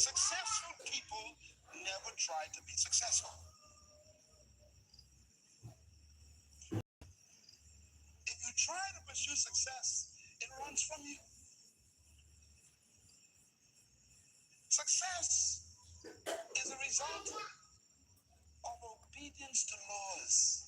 Successful people never try to be successful. If you try to pursue success, it runs from you. Success is a result of obedience to laws.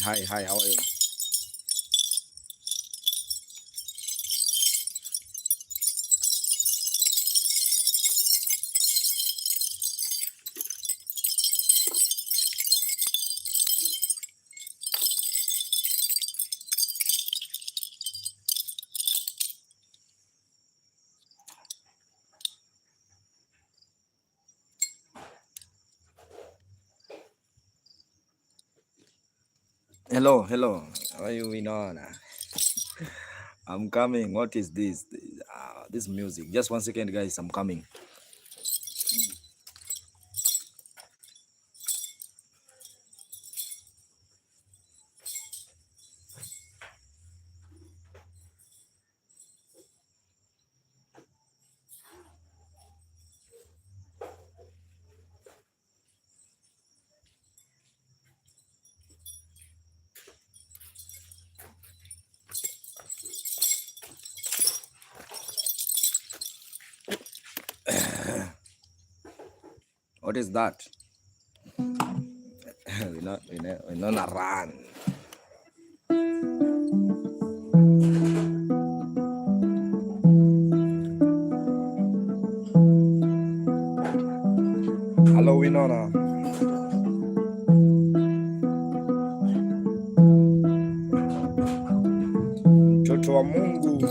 Hi, how are you? Hello. How are you, Winona? I'm coming. What is this? This music. Just 1 second, guys. I'm coming. What is that? We're not run. Winona. Mtoto wa Mungu.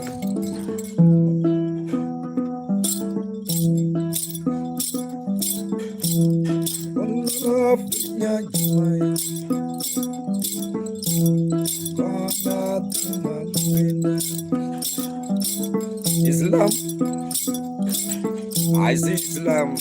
Islam. I see Islam.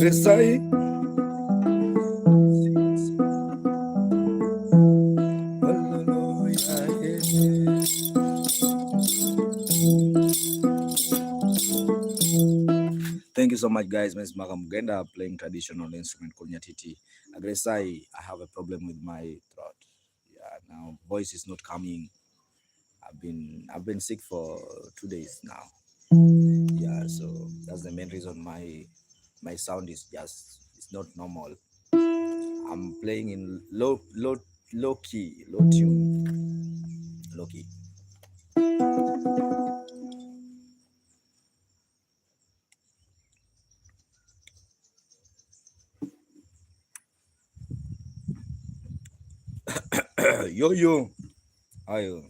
Resai. Thank you so much, guys. Ms. Makamugenda playing traditional instrument called nyatiti. Agresai, I have a problem with my throat. Yeah, now voice is not coming. I've been sick for 2 days now. Yeah, so that's the main reason my sound is it's not normal. I'm playing in low key, low tune, low key. Yo, ayo.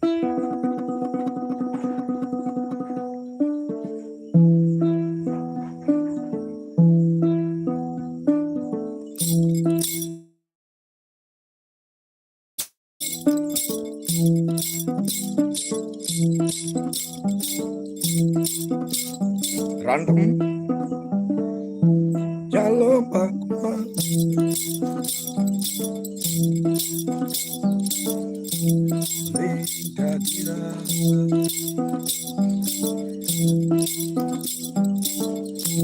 Random. Jalo bakwa.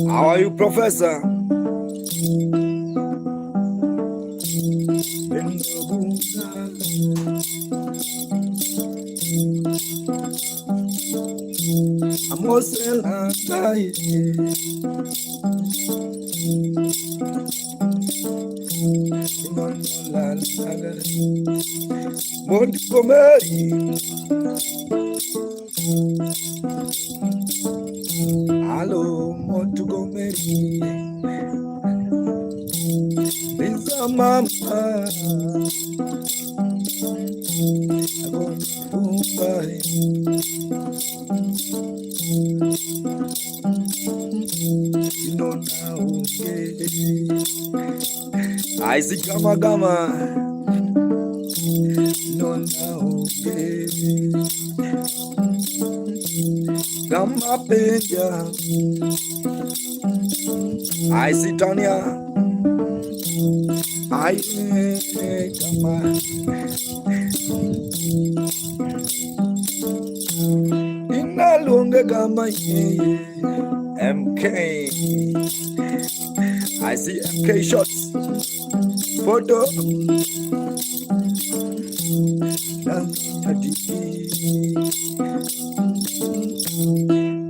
How are you, Professor? Hello, Montgomery. Lisa Mama. I see Gama. No, okay. Gama Peja. I see Tanya. I Gama. Inalunga Gama MK. I see MK shots. Photo.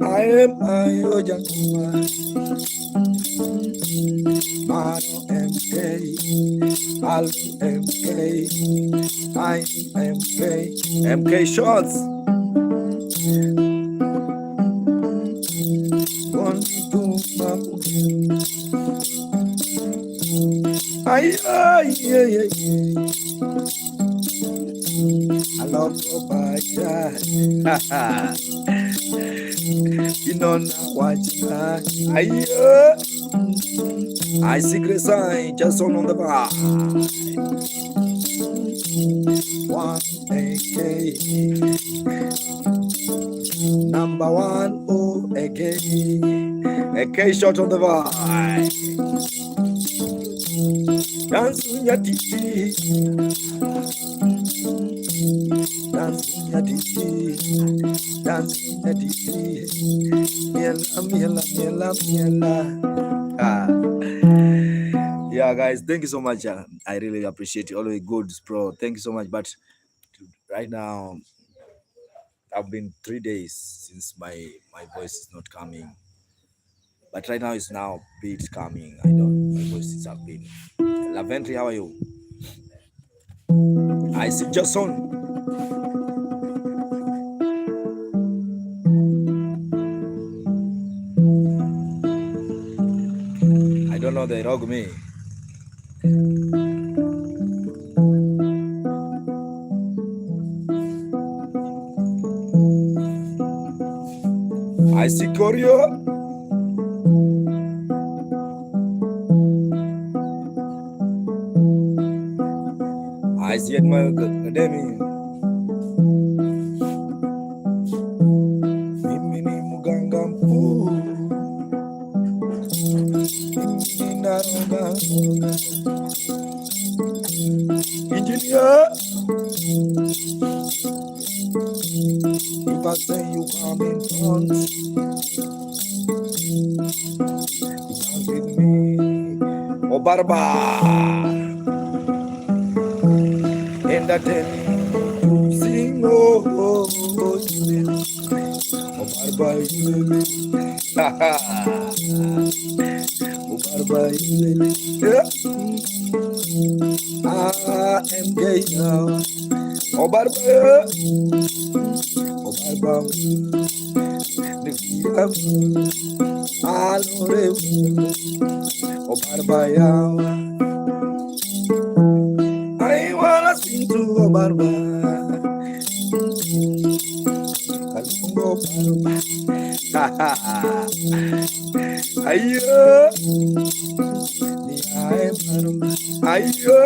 I am Mano MK, Al MK, I MK, MK shots. One, two, ay. I love Obaja. You know now what I secret sign just on the bar. 1 AK number 1 AK shot on the bar. Dancing nyatiti, dancing nyatiti, miela. Yeah, guys, thank you so much. I really appreciate it. Always good, bro. Thank you so much. But right now, I've been 3 days since my voice is not coming. But right now it's now bit coming. I don't. My voice is have been. Laventry, how are you? I see Jason. I don't know they rog me. I see Korea. I see it my academy. Mimi ni muganga mkuu. Mimi naroga. Engineer. If I say you come in front, you dance with me. Oh, Barba. Entertaining to sing, oh, oh, oh, you oh, Barba, you oh, Barba, you yeah. I am gay now. Oh, Barba, oh, Barba, the freedom, I oh, Barba, yeah. I wanna sing to oh, Barba. Kalungo Barba. Ayo, ni ay Barba. Ayo,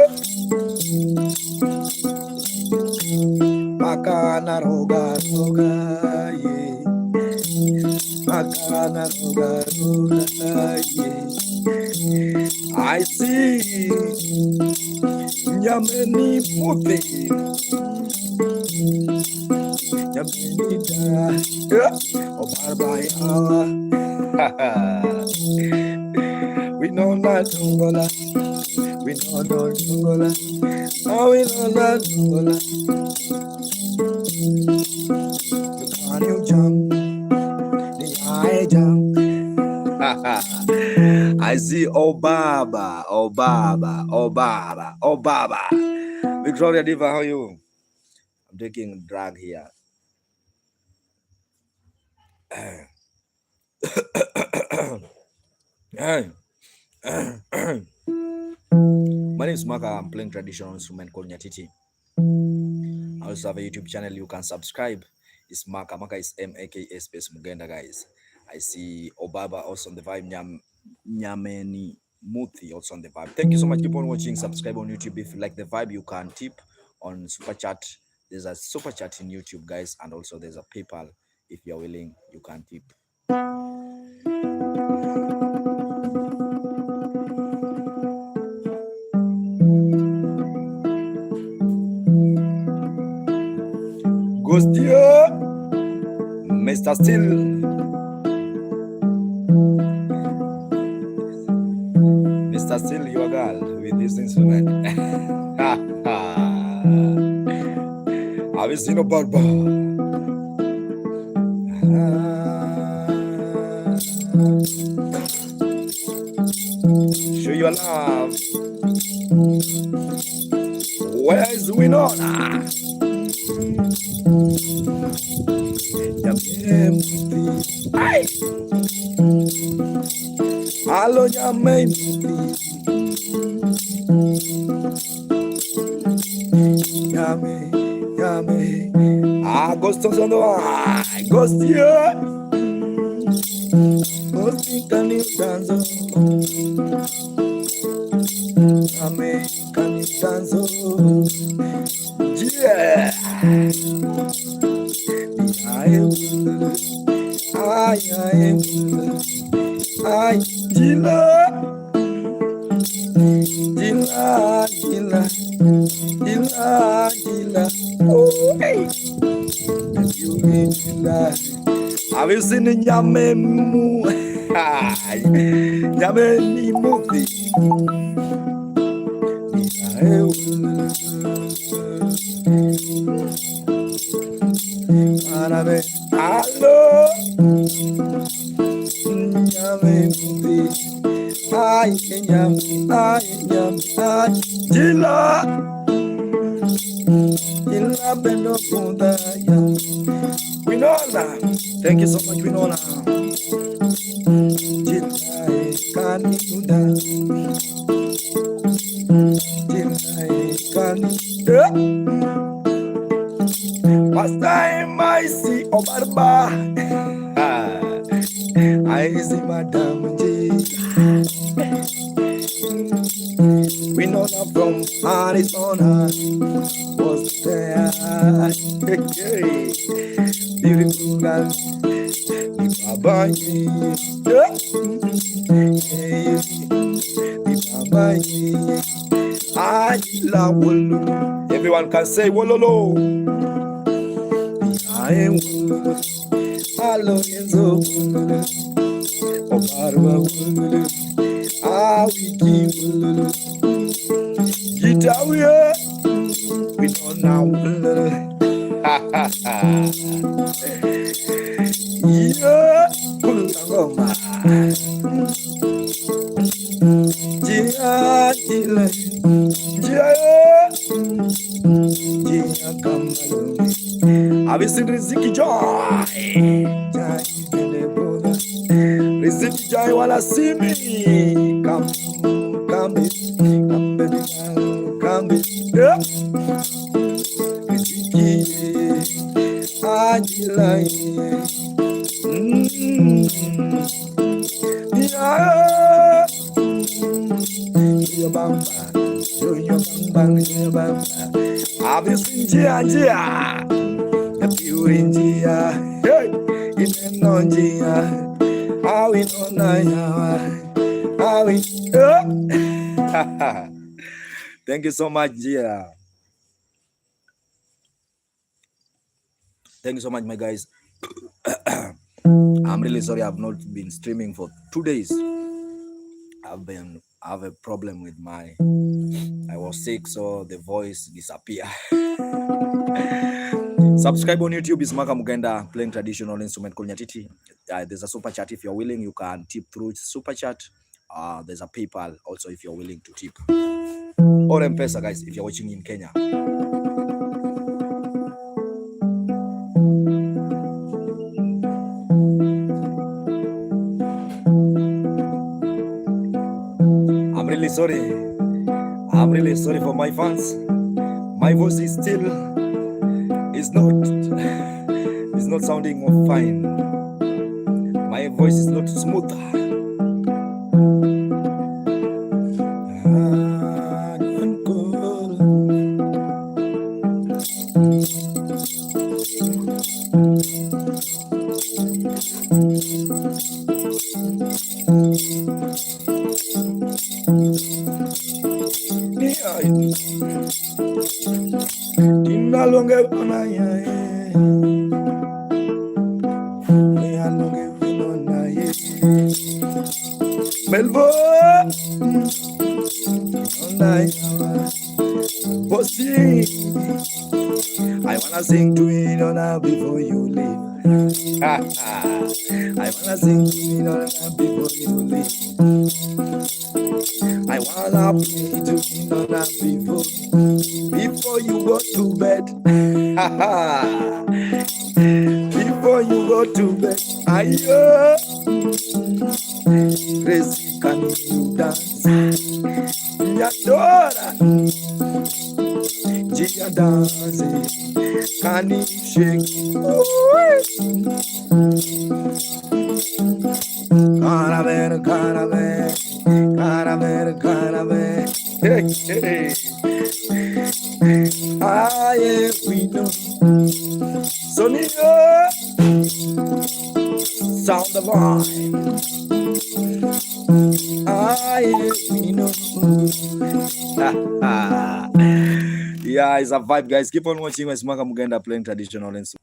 makana roga roga ye. Makana roga roga ye. I see Nyameni Muti. Nyameni da. Oh, Barba, we know not Angola. We know not Angola. Oh, we know not Angola. You can't jump. I jump. I see Obaba, Obaba, Obaba, Obaba. Victoria Diva, how are you? I'm taking drag here. My name is Maka. I'm playing traditional instrument called nyatiti. I also have a YouTube channel you can subscribe. It's Maka. Maka is M-A-K-A space Mugenda, guys. I see Obaba also on the vibe. Nyameni Muthi also on the vibe. Thank you so much. Keep on watching. Subscribe on YouTube. If you like the vibe, you can tip on Super Chat. There's a Super Chat in YouTube, guys. And also there's a PayPal. If you're willing, you can tip. Ghostia, Mr. Still. Mr. Still, you a girl with this instrument. Have you seen a barber? Show your love. Where is Winona? Ay! Hello, Yame. Yame, Yame. Agosto sono Agostia. Agosti can you dance? Yame, can you dance? Yeah. Ay, Gila, Gila, Gila, Gila, Gila. Oh, hey. You Gila. Have you seen the Nyamemu? Nyameni Muti. Hello, Winona, thank you so much, Winona. Last time I see Obarba, I see Madame J. Winona from Arizona was there. Hey, beautiful girl, Baba. Everyone can say wololo. Hello, Enzo. Obarba wololo. Wiki wololo. Guitar we don't know. Yeah, Kulangoma. Jia Jile. Jia Kamalu. Have you seen Riziki Joy? Riziki Joy wanna see me. Come, baby, come, yeah. Riziki, Ajila, yeah. Your bamba, your bamba. Have you seen Jia? The beauty in Jia, hey, in the non Jia. How we don't know how we, Thank you so much, Jia. Thank you so much, my guys. I'm really sorry I've not been streaming for 2 days. I have a problem with I was sick, so the voice disappeared. Subscribe on YouTube is Maka Mugenda, playing traditional instrument called nyatiti. There's a super chat if you're willing, you can tip through super chat. There's a PayPal also if you're willing to tip. Or M-Pesa, guys, if you're watching in Kenya. I'm really sorry for my fans. My voice is still is not sounding fine. My voice is not smooth. Melvo, Bossy, I wanna sing to you before you leave. I wanna sing to you before you leave. I wanna play to you before you go to bed. Before you go to bed, Gracie, can you dance? Yadora, Gia dance, can you shake? Caramel, caramel, caramel, caramel. Hey, hey. We know. Sonia, sound the vibe. We know. Yeah, it's a vibe, guys. Keep on watching when Maka Mugenda playing traditional instruments.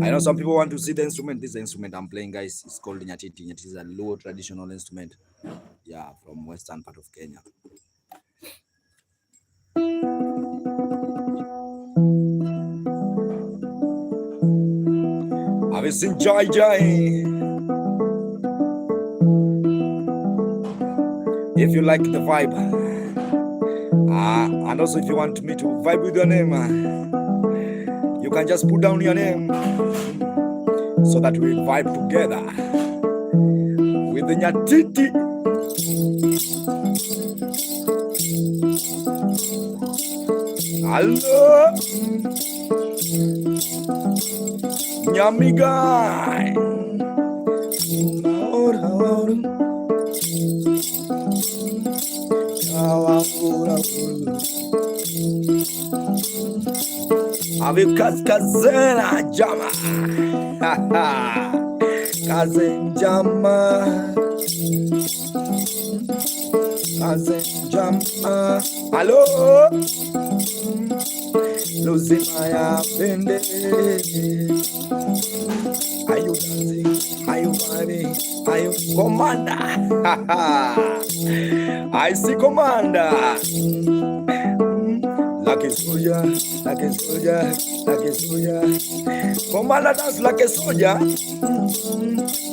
I know some people want to see the instrument. This instrument I'm playing, guys, is called nyatiti. Nyatiti is a low traditional instrument, yeah, from western part of Kenya. Have you seen Joy? If you like the vibe, and also if you want me to vibe with your name, you can just put down your name so that we vibe together with the nyatiti. Hello, Nyamigai. Ave kaskazena jama. Kazen jama. Kazen jama. Hello. Luzimaya Bende. Are you dancing? Are you vibing? Are you commander? I see commander. Like a soldier, like a soldier, like a soldier. Commander dance like a soldier.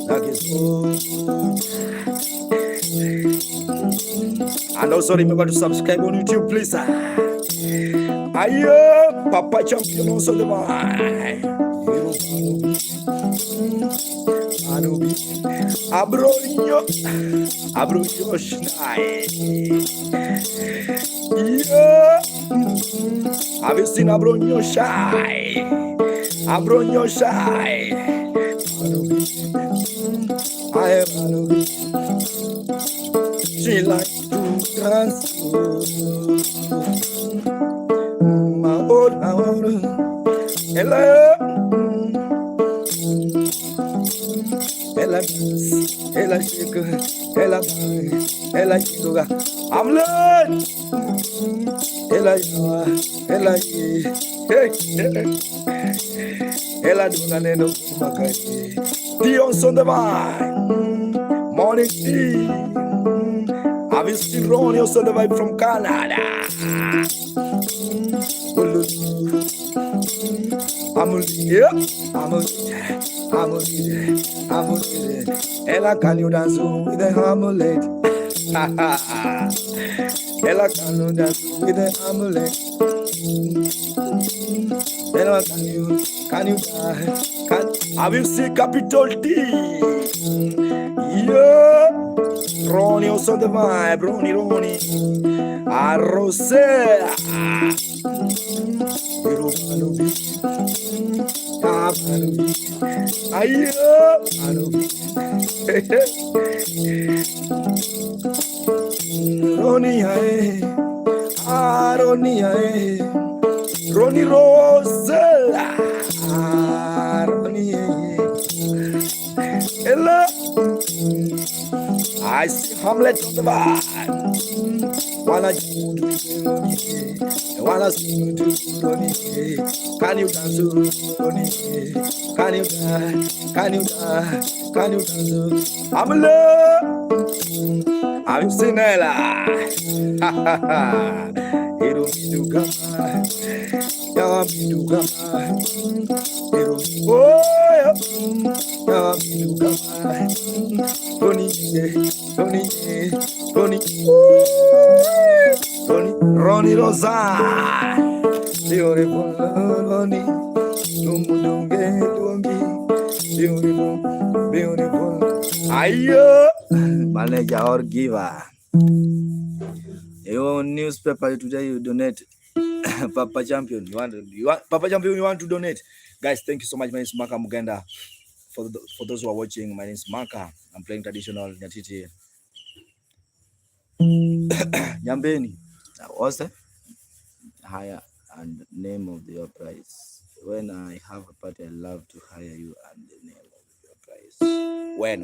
Like a soldier. And also remember to subscribe on YouTube, please. Ayo, Papa Champion also the one. Abronyo Shnai. Yeah. Have you seen Abronyo Shai? Abronyo Shai. I am Anubi. She likes to dance. My old hello. Ella dance, ella shake, ella bang, ella yoga. I'm learning. Ella yoga, ella hey, ella dunga neno kumakaye. Dion's on the vine, morning tea. Have you seen Ronnie also the vibe from Canada? I'm Ella, can you dance with the amulet? Ella, can you dance with the amulet? Ella, can you dance? Have you seen Capital T? Yeah. Ronnie also the vibe, Ronnie. Arrosea. Ayo, Ronnie, Ronnie Rosella, Ronnie, hello. I see Hamlet on the bar. Wanna you do Ronnie? Wanna sing to Ronnie? Can you dance to Ronnie? Can you dance? Can you dance? Can you dance? I'm in love. I'm seen Ella. Ha ha ha. Hero me do come. Yeah, me do come. Hero me. Oh yeah. Yeah, me do come. Ronnie Rosa, beautiful Ronnie, beautiful. Ayo, manager or giver. Your newspaper today you donate. Papa Champion, you want Papa Champion, you want to donate, guys? Thank you so much. My name is Maka Mugenda. For those who are watching, my name is Maka. I'm playing traditional nyatiti. Nyambeni. What's that? Hire and name of your price. When I have a party, I love to hire you and the name of your price. When.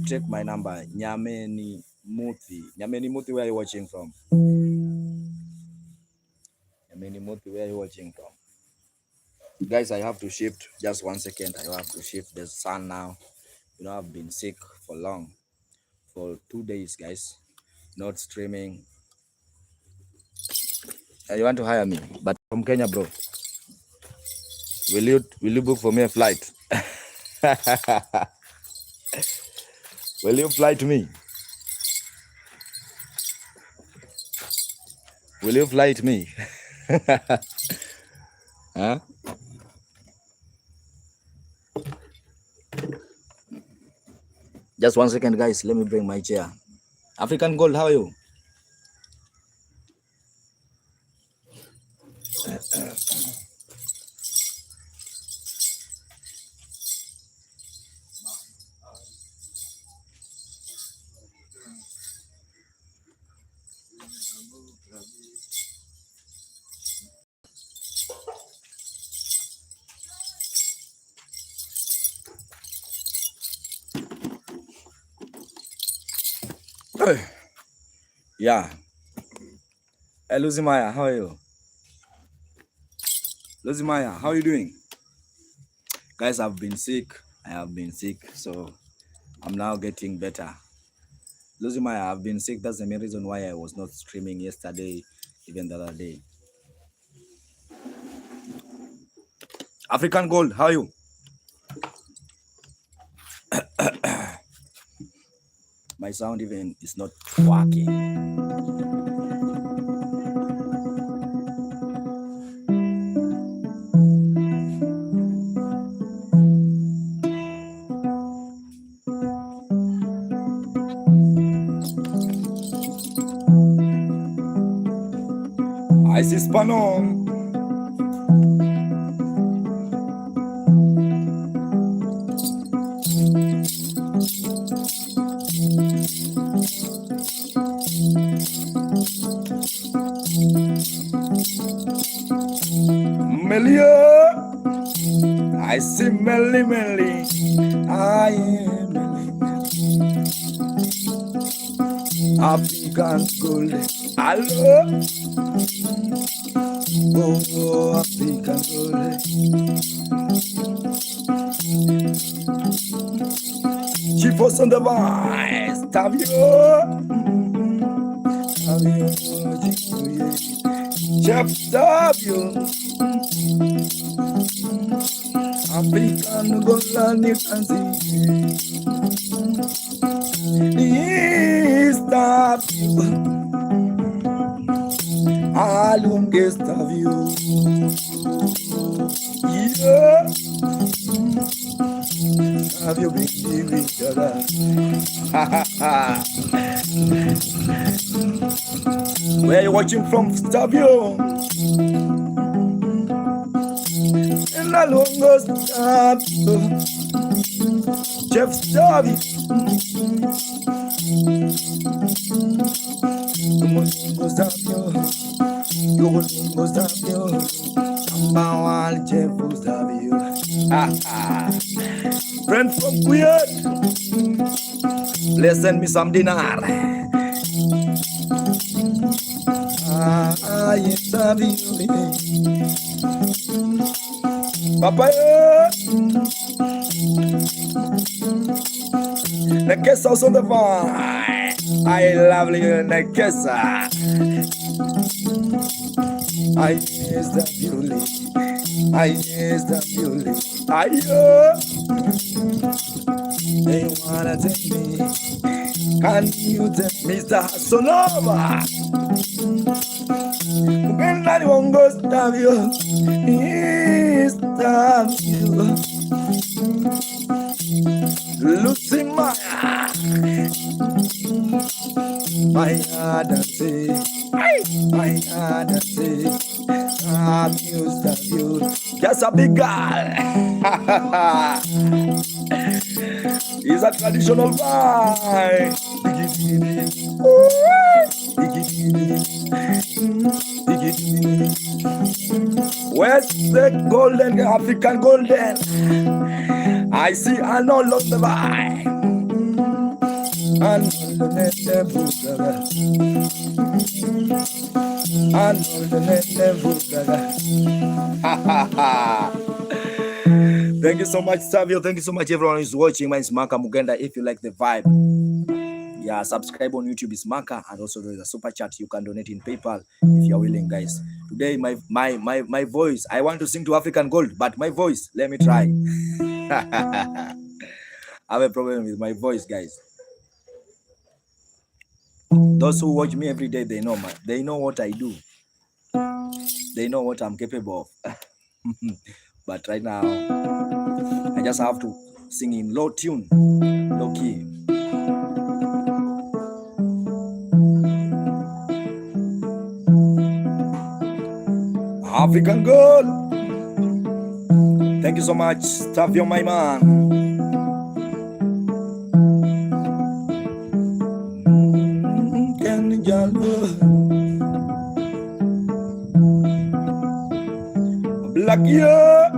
Take my number. Nyameni Muthi. Nyameni Muthi, where are you watching from? Nyameni Muthi, where are you watching from? Guys, I have to shift. Just 1 second. I have to shift the sun now. I've been sick for long, for 2 days, guys. Not streaming. You want to hire me, but from Kenya, bro. Will you book for me a flight? Will you fly to me? Will you fly to me? Huh? Just 1 second, guys. Let me bring my chair. African Gold, how are you? Yeah. Hey, Luzimaya, how are you? Luzimaya, how are you doing? Guys, I've been sick. I have been sick, so I'm now getting better. Luzimaya, I've been sick. That's the main reason why I was not streaming yesterday, even the other day. African Gold, how are you? My sound even is not working. I see Spanom. Melia, I see Melly Melly. I am Melly. African Gold. Hello. Oh, African Gold. Chief was on the voice. Chef Tabio. African Gold, you can see. Tabio. Longest of you. Yeah. Have you been giving each other? Where are you watching from, Stabio? And the longest Stabio. Chef Stabio. You will go Stabio. Number one Chef Stabio. Friend from Kuwait, let's send me some dinar. Yes, Papa, Nekesa also the fine. I love you, Nekesa. I yes the beauty. I yes the beauty. They wanna take me. Can you take Mr. Sonova? When I won't go stab you, stab you. Lucy Maya, my heart and say, my heart and say, stab you. Just a big girl. It's a traditional vibe. Where's the golden, African golden? I see an all of the vibe. And all the net, and all the net, ha ha ha. Thank you so much, Savio. Thank you so much, everyone who's watching. My name is Maka Mugenda. If you like the vibe, yeah, subscribe on YouTube is Maka, and also there is a super chat you can donate in PayPal if you're willing, guys. Today, my voice, I want to sing to African Gold, but my voice, let me try. I have a problem with my voice, guys. Those who watch me every day, they know what I do. They know what I'm capable of. But right now, I just have to sing in low tune, low key. African Girl. Thank you so much, Savio, my man. Black year.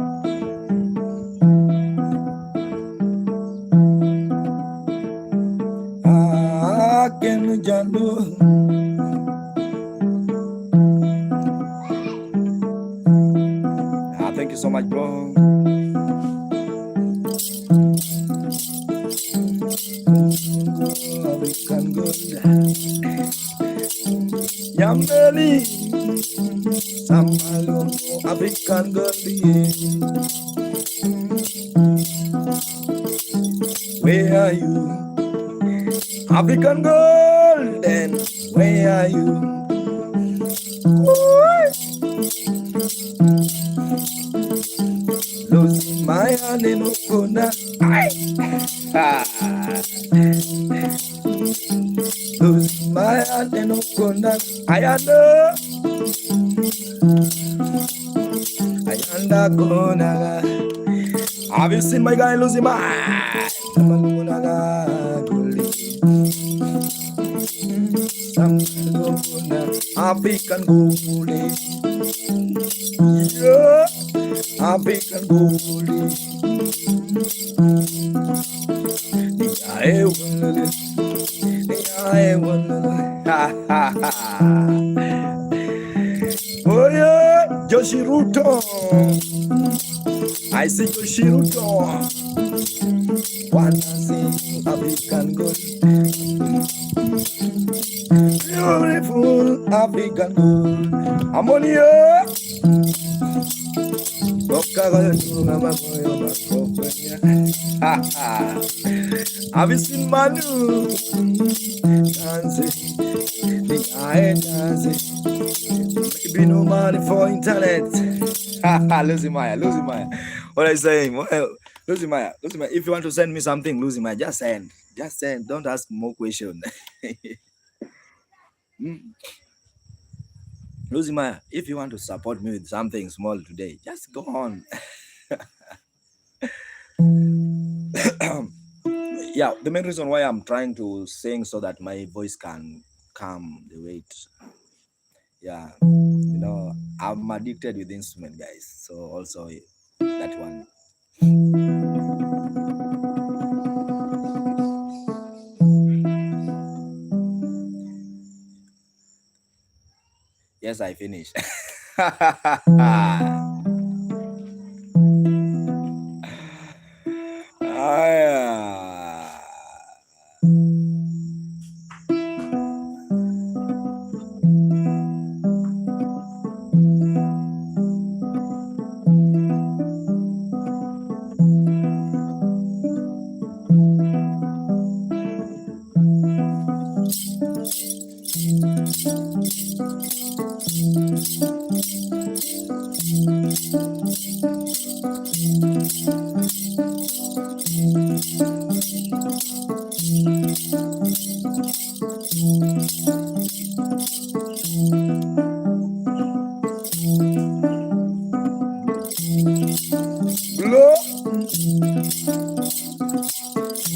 Thank you so much, bro. African Gold. Yameli. Samalo. African Gold. Where are you? African Gold. Then where are you? Losing my hand in Okona. Losing my hand in Okona. I know. Have you seen my guy losing my hand? African Gold. Yeah. African Gold. Oh yeah, Yoshiruto. I see Yoshiruto. Wanna see African Gold. Beautiful African Gold. I'm on here. Have you seen Manu dancing? Dancing. Maybe no money for internet. Losing Maya. What are you saying? Losing Maya. If you want to send me something, Losing Maya, just send. Don't ask more questions. Losing Maya, if you want to support me with something small today, just go on. Yeah, the main reason why I'm trying to sing so that my voice can come the weight. Yeah, I'm addicted with instrument, guys. So also that one. Yes, I finished.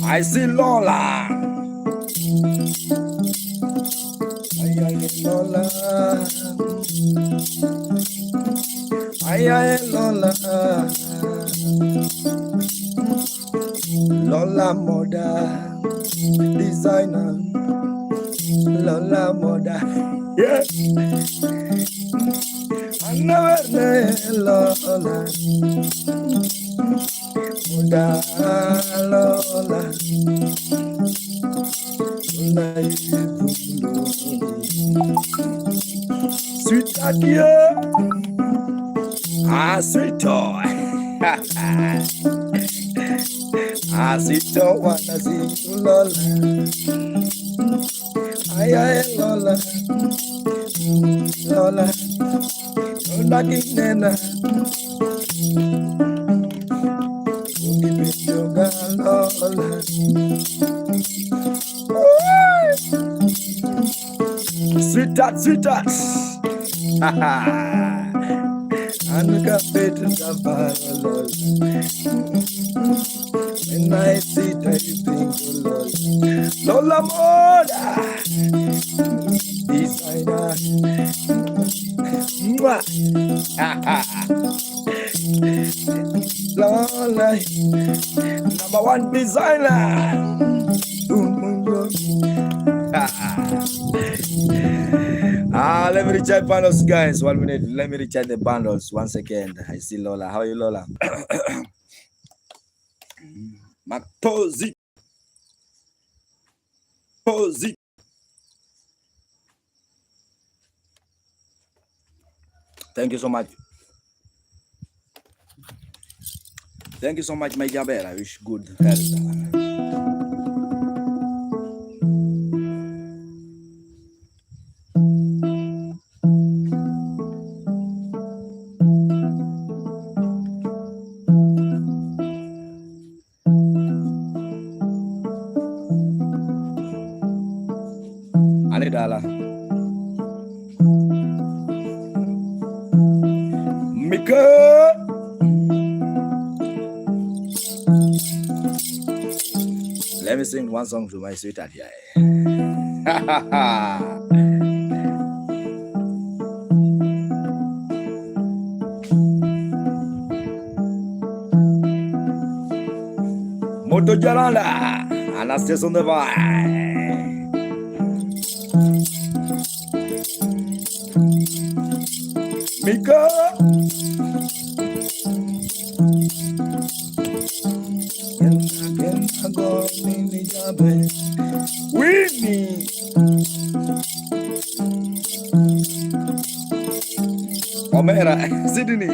I see Lola. Lola. Lola. Lola Moda. Designer. Lola Moda. Yeah. I never know Lola. Muda lola, sweet adieu, sweet toy, sweet toy, wanna see you lola, ay lola, lola, lola kinena, yoga lola, sweetheart, Anuka better lola. When I see that you think Lola Moda designer. Lola, #1 designer. Let me recharge bundles, guys. 1 minute. Let me recharge the bundles. 1 second. I see Lola. How are you, Lola? Mapozi. Pozi. Thank you so much. Thank you so much, my Jabel. I wish good health. Anidala. Mika. Let me sing one song to my sweetheart here. Moto Jalala, Anastasia on the vibe. Mika. Winnie. Omera, Sydney.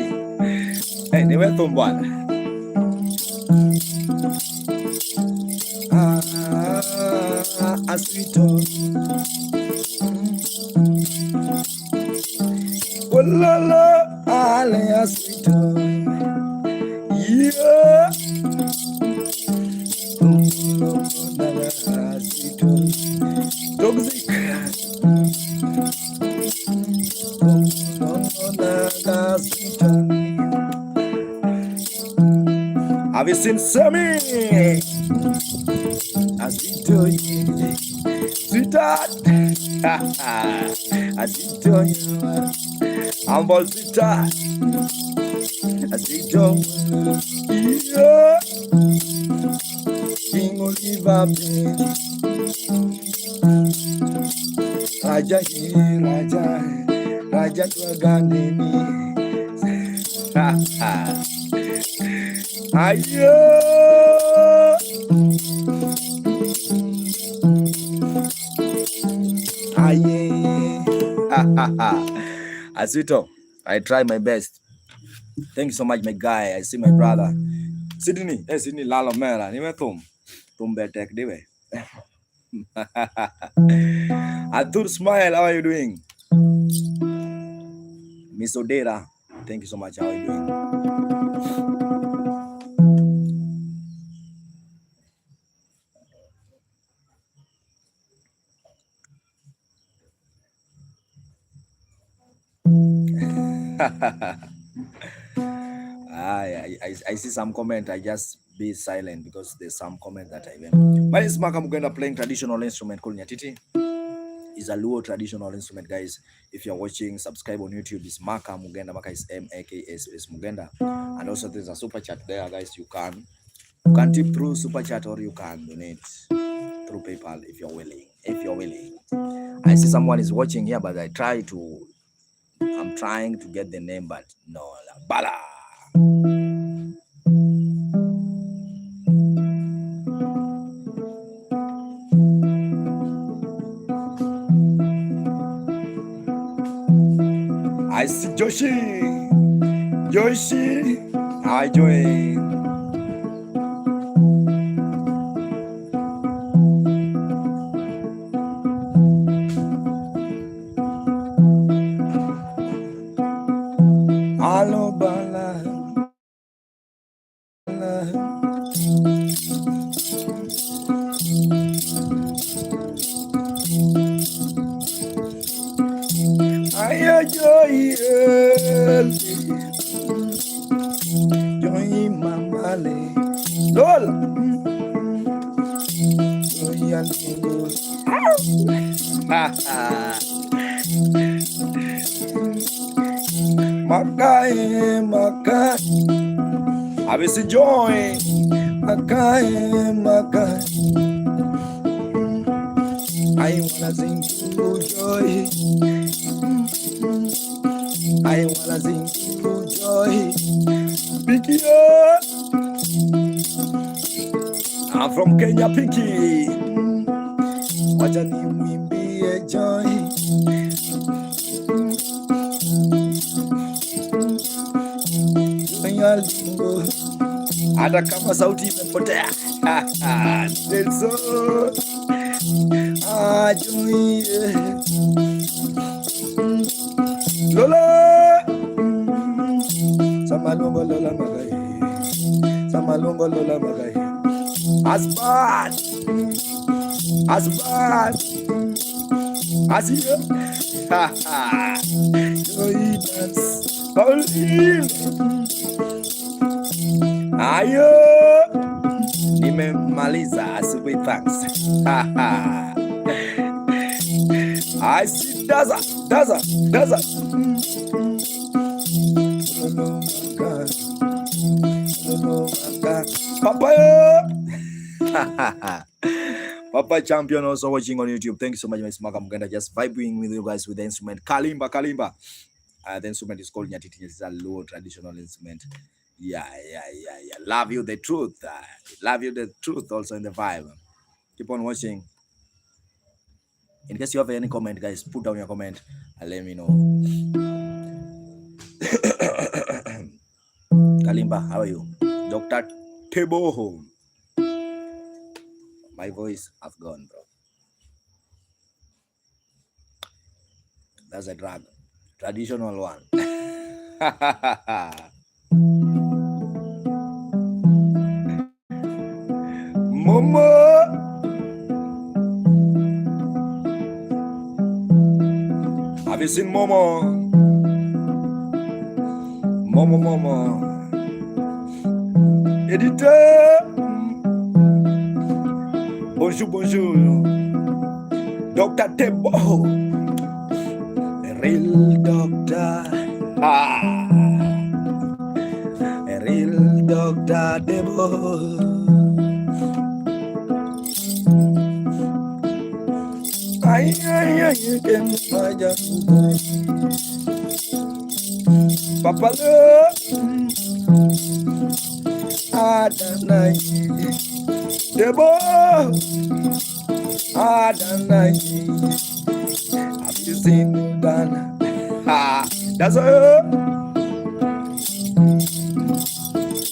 Hey, they went on one. Sweet. Oh, la la, ale sweet. Yeah. Toxic. Have you seen Sammy? As we do you, sweetheart. As we do you, humble sweetheart. As we do you, yeah. King Oliver, Raja hi, Raja Twagandeni. Ayo. Aye. Asito, I try my best. Thank you so much, my guy. I see my brother. Sydney, Sydney Lalo Mera. Ni metum. Tumbetek diwe. Atur Smile, how are you doing? Miss Odera, thank you so much. How are you doing? I see some comment. I just be silent because there's some comment that I went. My name is Maka Mugenda, playing traditional instrument called nyatiti. It's a Luo traditional instrument, guys. If you're watching, subscribe on YouTube. It's Maka Mugenda. Maka is M-A-K-S Mugenda. And also there's a super chat there, guys. You can tip through super chat or you can donate through PayPal if you're willing. I see someone is watching here, but I'm trying to get the name, but no. Bala. Joshi, how you doing? Hello, Bala. Joy mamale, Lola. Makai, Abisi joy, Makai. I wanna sing to joy. I wanna sing to joy. Pinky, I'm from Kenya, Pinky. Wacha nimwimbie joy. Lingo. Hata kama sauti imepotea. Nelson. Joy. Lola. Samalongo Lola Magai. Samalongo Lola Magai. Asbad. Asiya. Joy dance. Ayo. Nimemaliza asubuhi, thanks. I see Daza. Papa. Papa Champion also watching on YouTube. Thank you so much, Miss Maka Muganda. Just vibing with you guys with the instrument Kalimba. The instrument is called nyatiti. It's a low traditional instrument. Yeah. Love you the truth. Love you the truth also in the vibe. Keep on watching. In case you have any comment, guys, put down your comment and let me know. Kalimba, how are you? Dr. Teboho. My voice has gone, bro. That's a drag. Traditional one. Momo. Have you seen Momo? Momo. Editor. Bonjour. Dr. Tebo. A real doctor. A real Dr. Tebo. Ay, can Papa Adonai Debo Adonai. Have you seen Dana? That's her.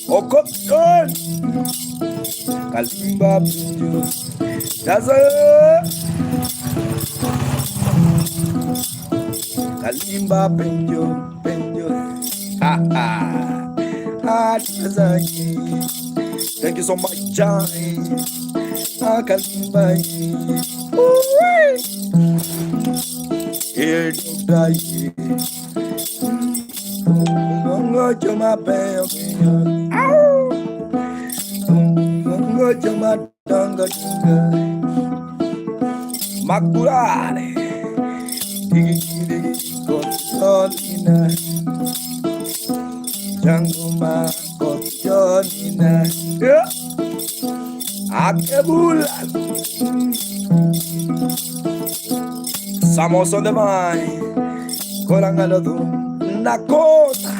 Okokon Kalimba Pinjo. That's her. Kalimba Pinjo. Thank you so much, John. Kalimba. Here die. Go to my bell. Go to my donga. Makurare. Kotonina. Janguma kotonina. Yeah. Akebula. Samos on the vine. Kolangalodu. Nakota.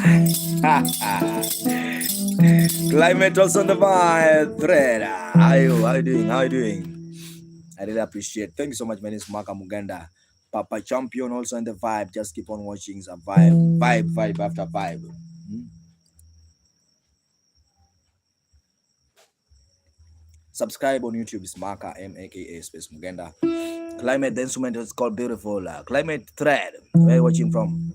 Climate also on the vine. Thread. How you doing? I really appreciate. Thank you so much. My name is Maka Muganda. Papa Champion also in the vibe. Just keep on watching the vibe after vibe. Subscribe on YouTube. It's Maka MAKA space Mugenda. Climate the instrument is called Beautiful. Climate Thread. Where are you watching from?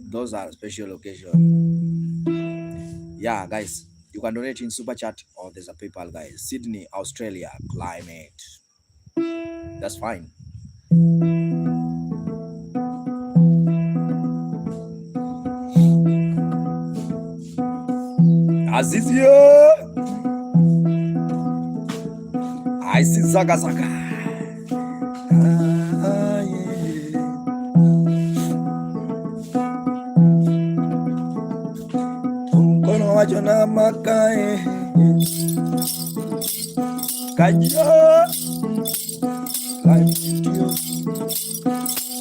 Those are special occasions. Yeah, guys, you can donate in Super Chat or there's a PayPal, guys. Sydney, Australia, climate. That's fine. Azizia, I see Zaga Zaga. Mkono wa Jona Makai Kaja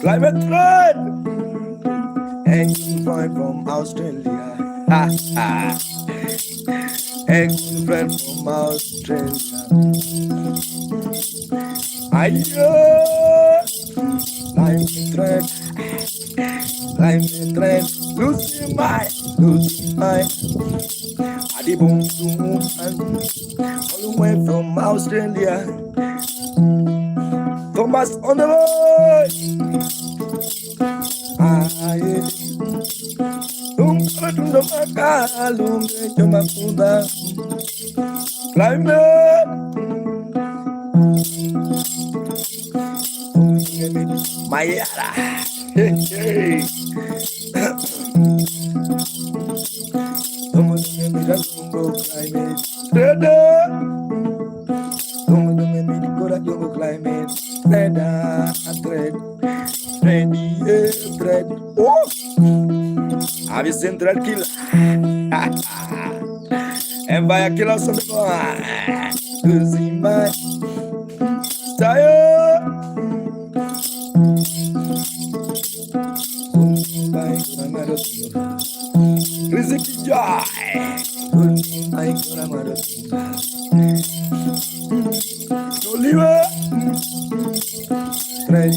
Climate Thread. Hey, friend from Australia. Ha ha. Hey, friend from Australia. Ayo, Climate Thread. Climate Thread. Losing my. Adi boom boom. All the way from Australia. Thomas on the road. Climate Mayara. Hey. Thread. Oh, have you seen Thread Killer? Empire Killers on the board. Losing my style. Riziki Joy. Oliver. Thread.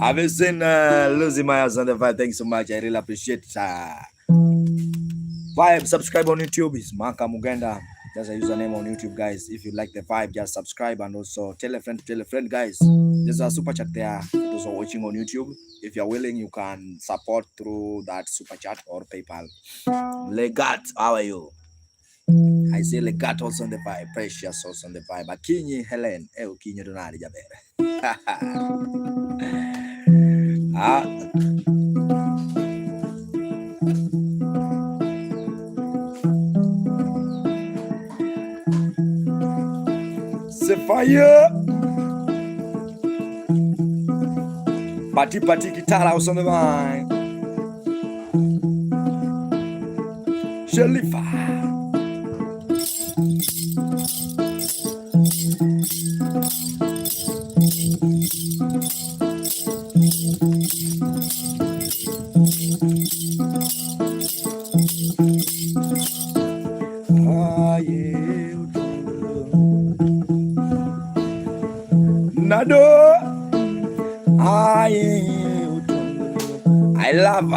I've been seen Losing my house on the vibe. Thanks so much. I really appreciate it. Vibe, subscribe on YouTube. It's Maka Mugenda. That's a username on YouTube, guys. If you like the vibe, just subscribe and also tell a friend, guys. There's a super chat there. Those are watching on YouTube. If you're willing, you can support through that super chat or PayPal. Legat, how are you? I say Legat also on the vibe. Precious also on the vibe. Akinyi Helen. Okinyi Donari Jabere. Fire. Party guitar house on the line. Shalifa. I love her.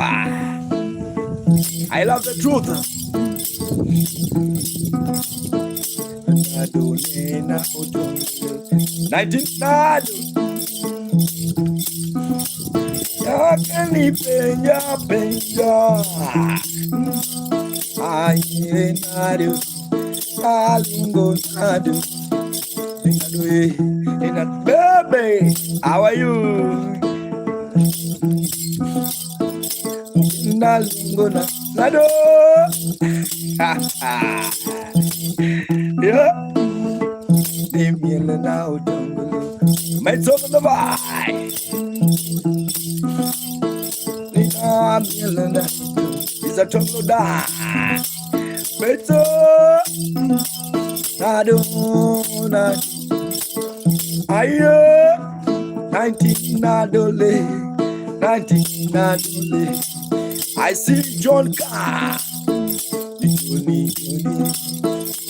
I love the truth. 19 Yakanipenya penja. Aye nadu. Alungo nadu. Baby, how are you? Nalungona nado. Yeah. Dimiel now jungle. My talk on the vibe. It's a jungle da. Beto. Nado. Ayo. 19 nadole. I see John Carr.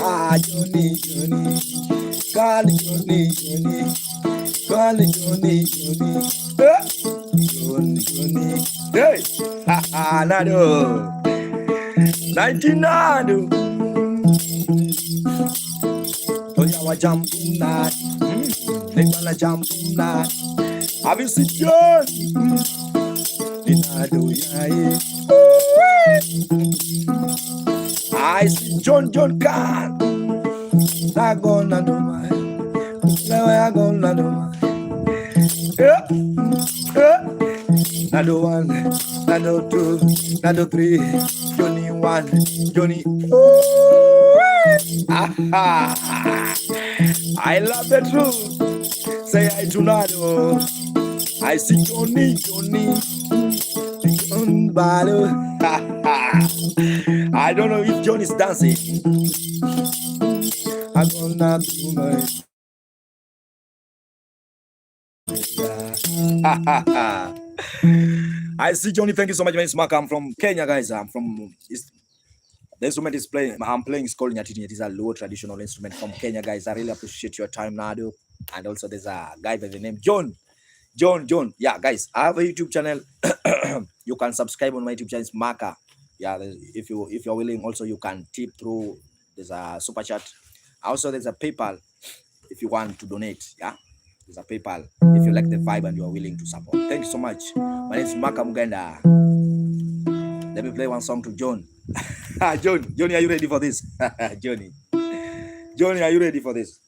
Johnny, Johnny, call Johnny, Johnny, call Johnny, Johnny, Johnny, Johnny, hey, nado, 19 nado, toya wa jambu nado, nigala jambu nado, abisi John, nado yae, I see John Khan, nagona no mai, nawe agona no mai. Nado 1, Nado 2, Nado 3, Johnny 1, Johnny. I love the truth. Say I to Nado. I see Johnny, John Balo. I don't know if Johnny's dancing. I'm gonna do my. I see Johnny. Thank you so much, man. Mark. I'm from Kenya, guys. I'm from. The instrument is playing. I'm playing is called nyatiti. It is a low traditional instrument from Kenya, guys. I really appreciate your time, Nado. And also, there's a guy by the name John. Yeah, guys. I have a YouTube channel. You can subscribe on my YouTube channel. It's Marker. Yeah, if you're willing, also you can tip through. There's a super chat. Also, there's a PayPal if you want to donate. Yeah. There's a PayPal if you like the vibe and you are willing to support. Thank you so much. My name is Maka Muganda. Let me play one song to John. Johnny, are you ready for this? Johnny, are you ready for this?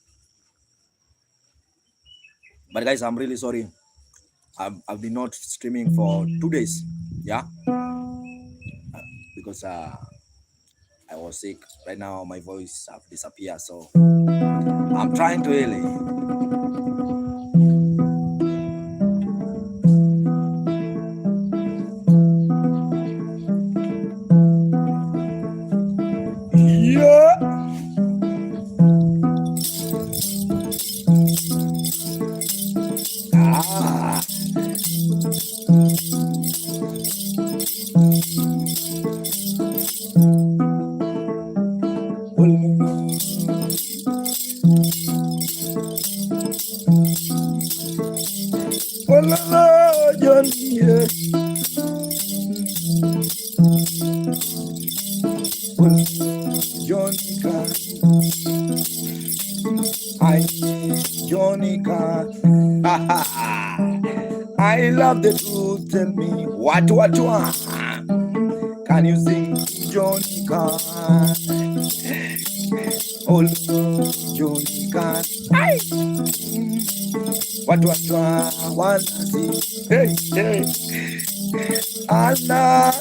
But guys, I'm really sorry. I've been not streaming for 2 days. Yeah, because I was sick. Right now, my voice have disappeared. So I'm trying to heal. I love the truth. Tell me what can you sing Johnny Khan? Oh, Johnny Khan. What wanna see? Hey. Anna,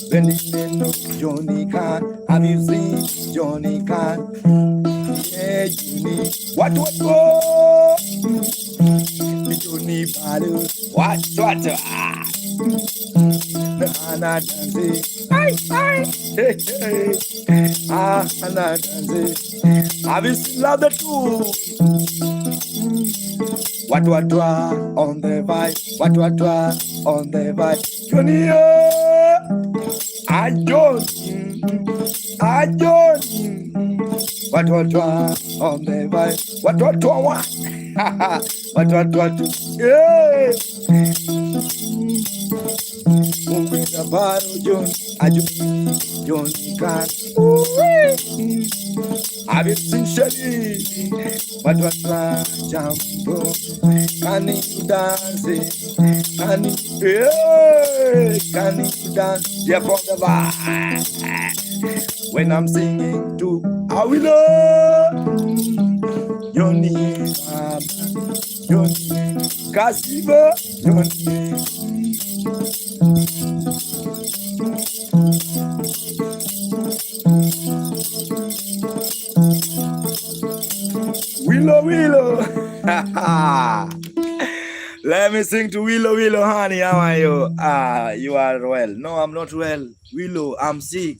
when you know Johnny Khan, have you seen Johnny Khan? Yeah, Johnny. What? Johnny Balu. What? Anna dance. Hey. Anna dance. Have you seen Love the Truth? What on the vibe? What on the vibe? Johnny, I don't. What on the vibe? What? What? Yeah. Moving the bottle, Johnny Khan. Have you seen Shelly? What jumbo? Can you dance? Can you dance? Yeah, for the vibe. When I'm singing to I will Johnny Baba, Johnny Kasiba, Johnny. Willow. Let me sing to Willow, honey. How are you? You are well. No, I'm not well. Willow, I'm sick.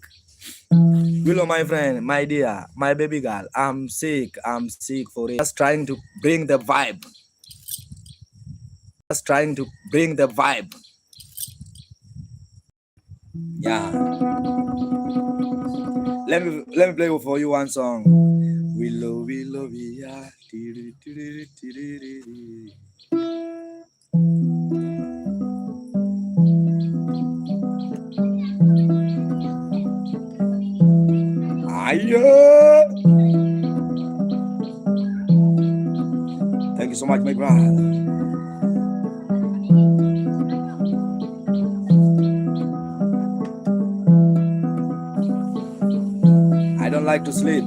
Willow, my friend, my dear, my baby girl, I'm sick for it. Just trying to bring the vibe. Yeah. let me play for you one song. Willow, willow, yeah. Ayo. Thank you so much, my brother. I don't like to sleep.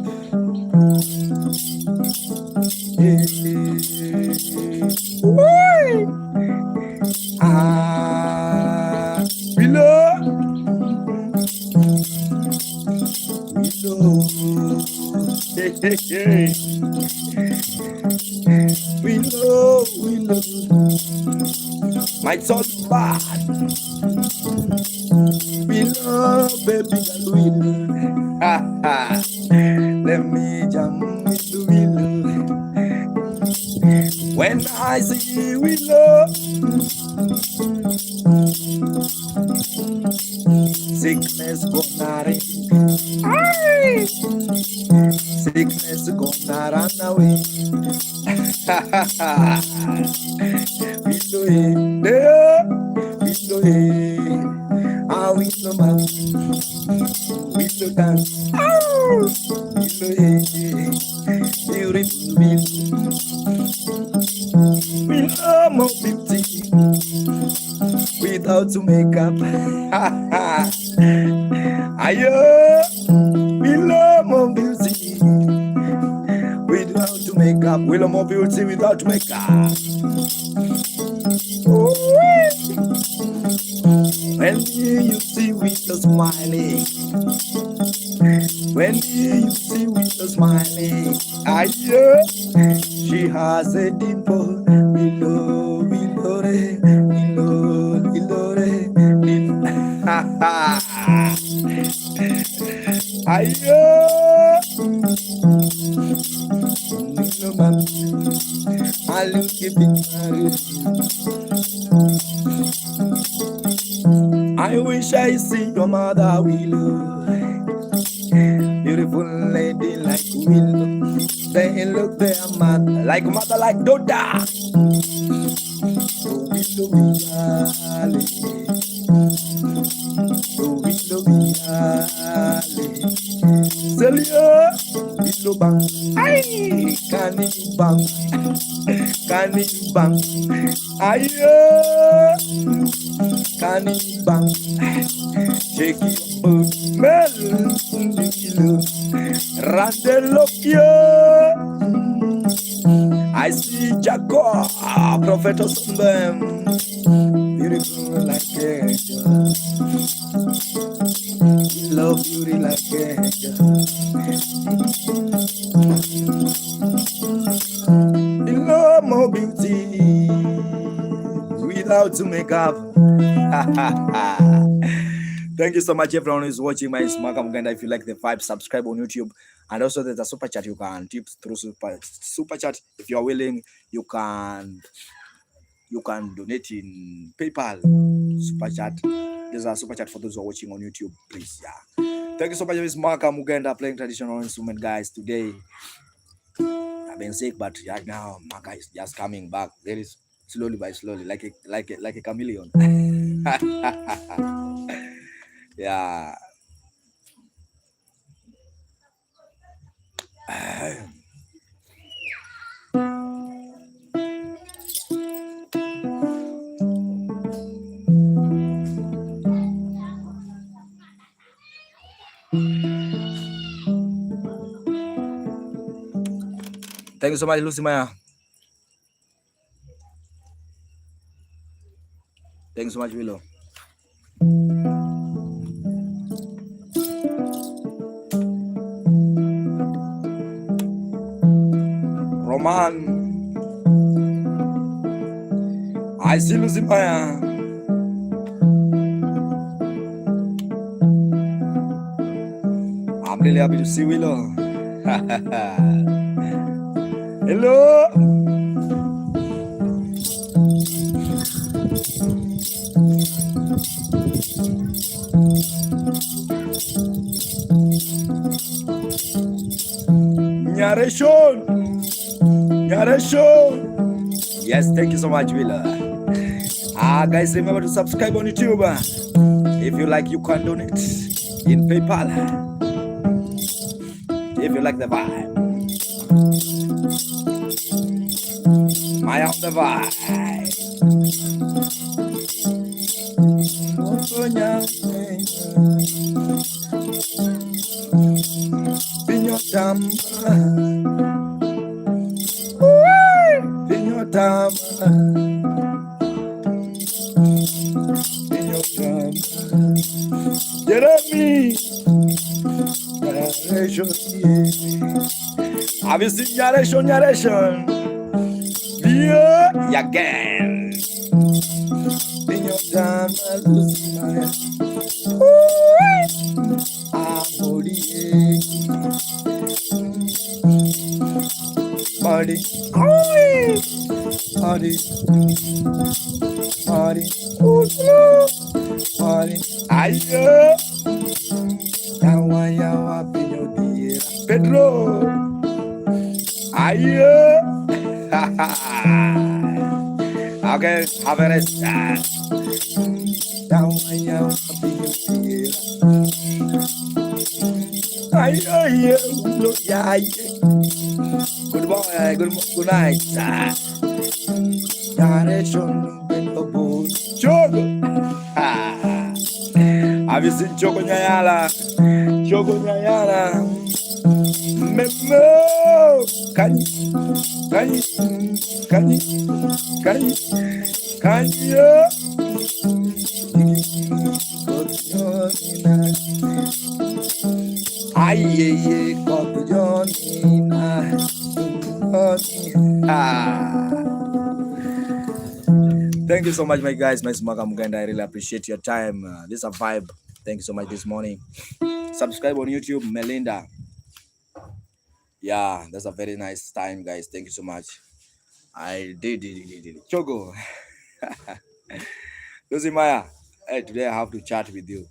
Willow, willow, willow, my soul bad. Willow, baby, willow. Let me jump with the willow. When I see willow, sickness gonna run. Sickness gonna run away. Willow, willow, ah, willow man, willow dance. Beautiful willow, willow more beauty without makeup. Ayo, willow more beauty without makeup. Willow more beauty without makeup. When you see Willow smiling, when you see Willow smiling, ayo, she has a dimple. Willow, willow, willow, willow, willow. Ayo, willow man, I look at it. I wish I see your mother, Willow. Beautiful lady like Willow. They look their mother like Doda. Oh, Willow, Willow. Oh, Willow, Willow. Celia, Willow bang. Ay, can you bang? Can you bang? Ayo. Kanibang, shake your boot, mel, Randelokyo. I see Jacob, Prophet Osundem, beautiful like angel. Love beauty like angel. Love more beauty without makeup. Thank you so much everyone who's watching my Smaka Muganda. If you like the vibe, subscribe on YouTube, and also there's a super chat you can tip through super chat. If you are willing, you can donate in PayPal super chat. There's a super chat for those who are watching on YouTube, please. Yeah, thank you so much. It's Smaka Muganda playing traditional instrument, guys. Today I've been sick, but right now Maka is just coming back very slowly by slowly, like a chameleon. Yeah. Thank you so much, Lucy Maya. Thanks so much, Willow. Roman. I see Lucy Maya. I'm really happy to see Willow. Hello. Narration. Yes, thank you so much, Willa. Guys, remember to subscribe on YouTube. If you like, you can donate in PayPal. If you like the vibe, my on the vibe. Jeremy, generation, have you seen generation? Yeah, again. In your time, I lose my party, party, party, party, ayo, yawa yawa pinyo dia, Pedro, ayo, okay, have a rest. Yawa yawa pinyo dia, ayo, look ya, goodbye, good night. Generation Bentobo Chogo. Have you seen Chogo Nyayala? Chogo Nyayala. Memo. Can Thank you so much, my guys. My Muganda. I really appreciate your time. This is a vibe. Thank you so much this morning. Subscribe on YouTube, Melinda. Yeah, that's a very nice time, guys. Thank you so much. I did. Chogo. Lucy Maya. Hey, today I have to chat with you.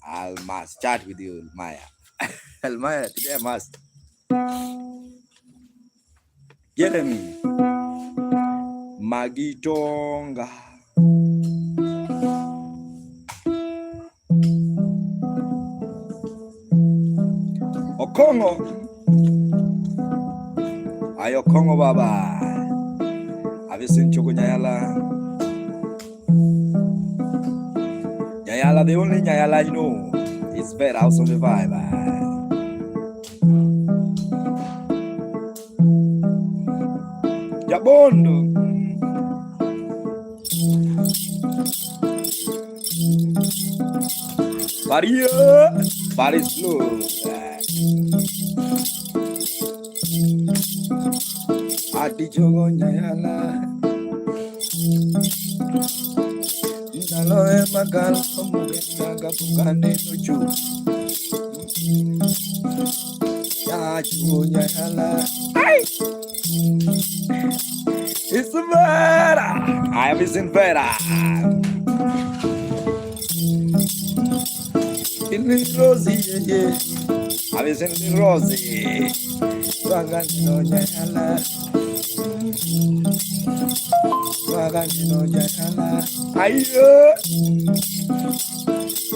I must chat with you, Maya. Maya, today I must. Jeremy. Magitonga. Okongo. Ayo Kongo Baba. Have you seen Chogo Nyayala? Nyayala, the only Nyayala you know is Vera House on the Vibe. Jabondo. Body slow. Adi Chogo Nyayala. Nalo magal mugenda bugane nuju. Ya Chogo Nyayala. It's Vera. I have seen Vera. In Rosie, yeah. I have seen Rosie. Wagano Nyayala. Wagano Nyayala. Ayo.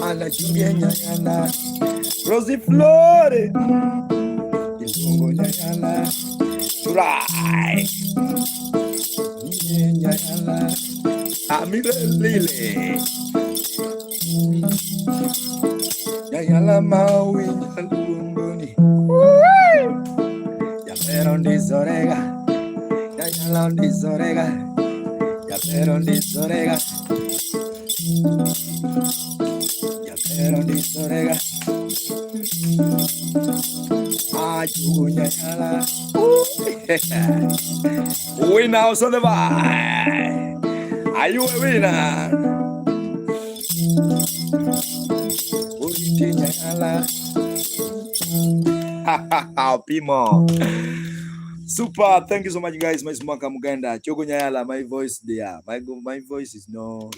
Ana Julia Nyayala. Rosie Flore. Ilongo Nyayala. Churai. Nyayala. Amira Lile. Nyayala Maui Nyalungoni. Yalero Ndizorega. Nyayala Ndizorega. Yalero Ndizorega. Yalero Ndizorega. Ayu Nyayala. Winner also the vibe. Are you a winner? Pimo. Super. Thank you so much, guys. My Smaka Muganda. Chogo Nyayala. My voice there. My voice is no.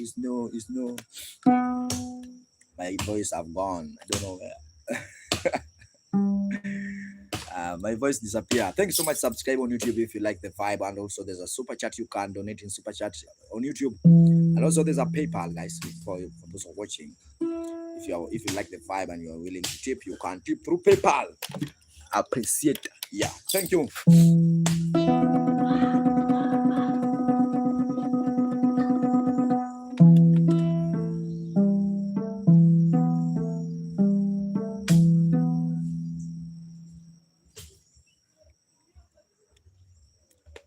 My voice have gone. I don't know where. My voice disappeared. Thank you so much. Subscribe on YouTube if you like the vibe, and also there's a super chat. You can donate in super chat on YouTube, and also there's a PayPal, guys, for those who are watching. If you like the vibe and you are willing to tip, you can tip through PayPal. Appreciate. Yeah. Thank you.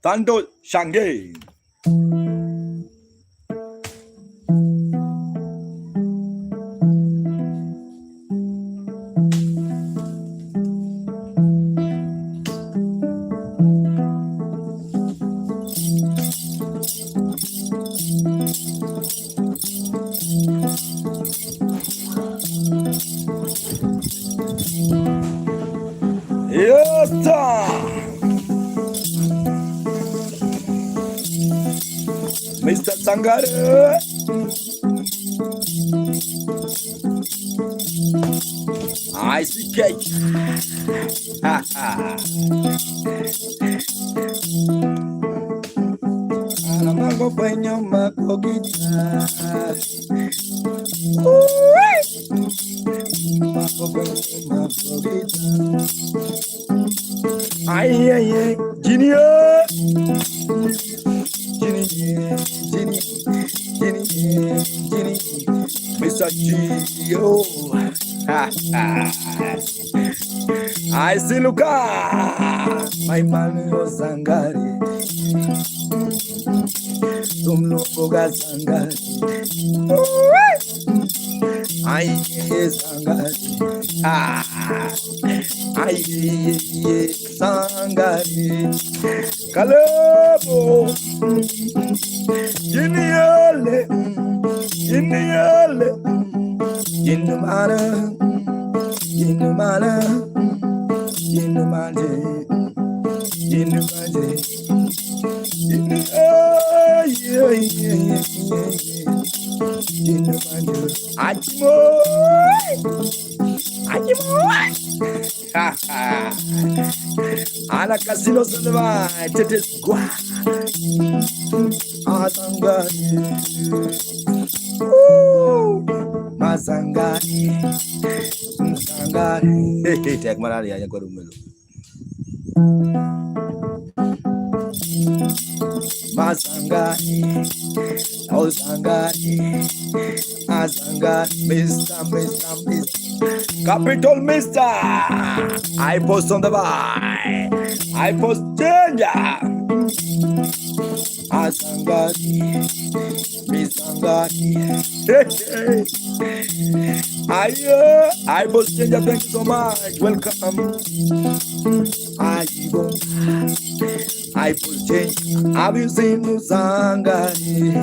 Tando Shange. Yes, Mr. Sangare. I see cake. Alamango penyo makogita. Ay, Junior. Ginny, Mr. Gio. I see Luca, my man was Sangari. Tumluga Sangari. I Sangari. I Sangari. Kalebo. Geniale. Geniale. Ginumana. Ginumana. Ginumane. Ginumane. Ana casino salva, tetes gua. Azangari. Mazangari. Mazangari. Hey, take marari ya kwa rumelo. Mazangari, oh Sangari, Azangari, Mr. Capital Mr. I post on the buy, I post danger. Azangari, Mr. I post danger. Thank you so much. Welcome. I post change. Have you seen Sangari?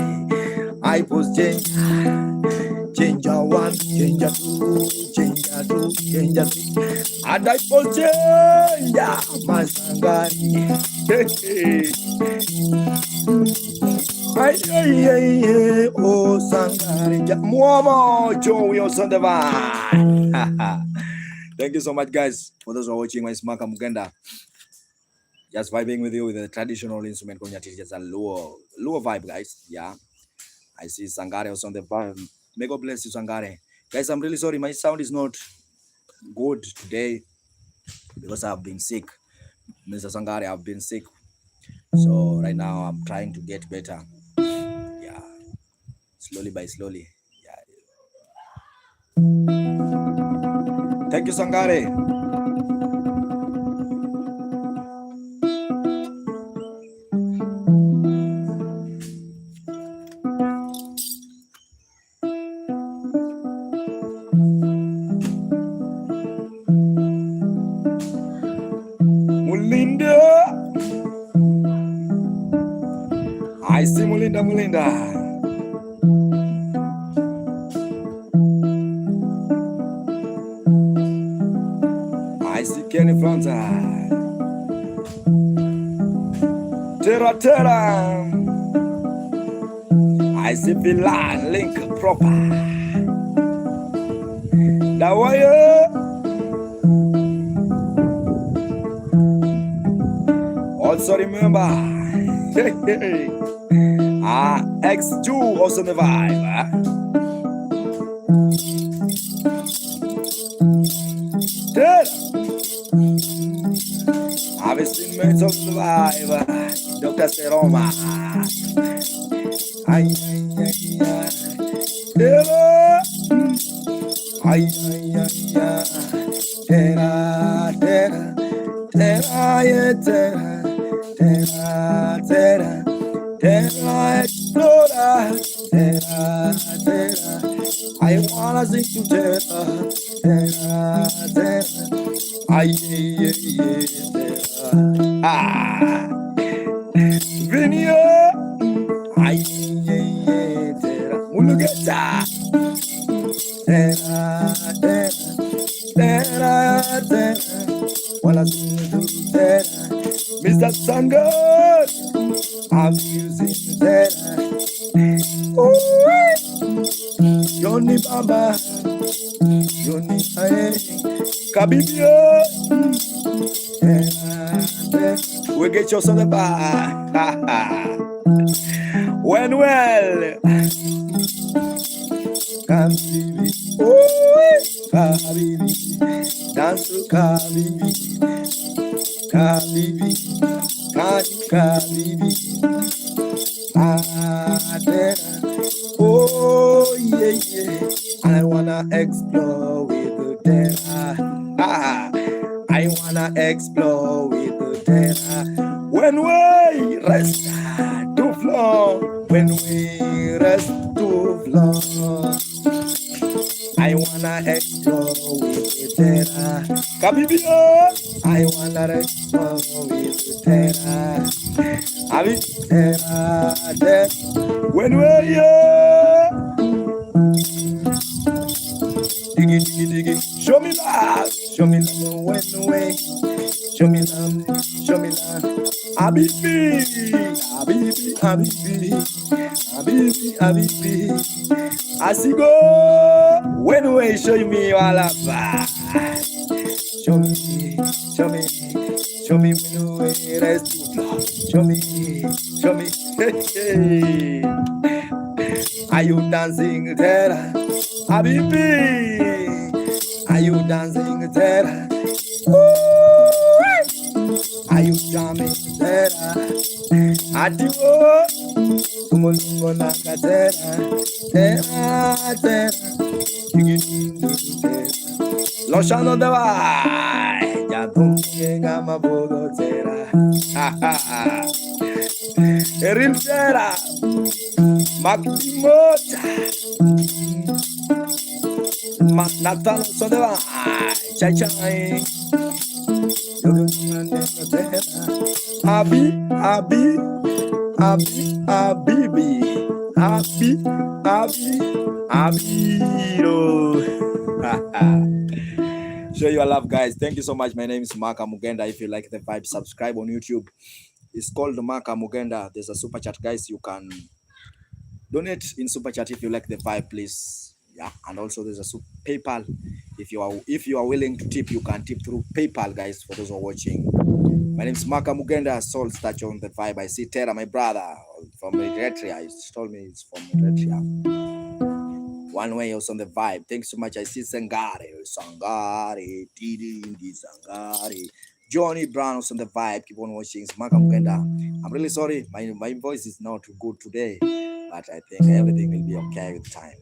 I post change. Change a one, change a two, change a two, change a three. And I post change. My Sangari. Oh Sangari. Muomo Joey Osandeva. Thank you so much, guys, for those who are watching my Smaka Muganda. Just vibing with you with the traditional instrument. Just a lower vibe, guys. Yeah, I see Sangare also on the vibe. May God bless you, Sangare. Guys, I'm really sorry. My sound is not good today because I've been sick. Mr. Sangare, I've been sick. So right now I'm trying to get better. Yeah, slowly by slowly. Yeah. Thank you, Sangare. I see Mulinda. I see Kenny Fronta. Terra. I see Villa Link proper. Dawaya. Also remember, X2 also the vibe. I've seen mates of the vibe. Dr. Seroma. Ay, ay, ay, ay. Ay, ay, ay, ay. Tera, tera. Tera, yeah, tera. Tera, tera. Tera, explora. Tera, tera. I wanna sing to tera. Tera, tera. Ay, ay, ay, ay, tera. Ah. Vinio. Ay, ay, ay, tera. Mulugeta. Tera, tera. Tera, tera. Wanna sing to tera. Mr. Sangod. I'm using tera. Johnny Baba. Johnny Aye. Kabibio. We get you on the bar. When well. Kabibi. Kabibi. Dance to Kabibi. Kabibi. Kabibi. Oh yeah, yeah. I wanna explore with the terra. I wanna explore with the terra. When we rest to flow, when we rest to flow, I wanna explore with the terra. Kabibio, I wanna explore with the terra. I mean terra, when we diggy, diggy, diggy. Show me love when way. Show me love. Habibi, Habibi, Habibi, Habibi, Habibi. As you go, when way, show me your love. Show me when way, rest to love. Show me, hey. Are you dancing, Terra? Habibi, are you dancing, Terra? Are you jamming, Terra? Adiwo, kumulungo nanga Terra, Terra, Terra. Loshano de vai, ya tunga mabogo Terra. Erin Terra, Makimota. Nathan Sodeva, Chai Chai, Abi, Show your love, guys. Thank you so much. My name is Maka Mugenda. If you like the vibe, subscribe on YouTube. It's called Maka Mugenda. There's a super chat, guys. You can donate in super chat if you like the vibe, please. Yeah, and also there's a PayPal. If you are willing to tip, you can tip through PayPal, guys. For those who are watching, my name is Maka Mugenda. Soul Touch on the vibe. I see Terra, my brother from Eritrea. He told me it's from Eritrea. One way also on the vibe. Thanks so much. I see Sangari, Tidi, Sangari. Johnny Brown on the vibe. Keep on watching. It's Maka Mugenda. I'm really sorry. My voice is not too good today, but I think everything will be okay with time.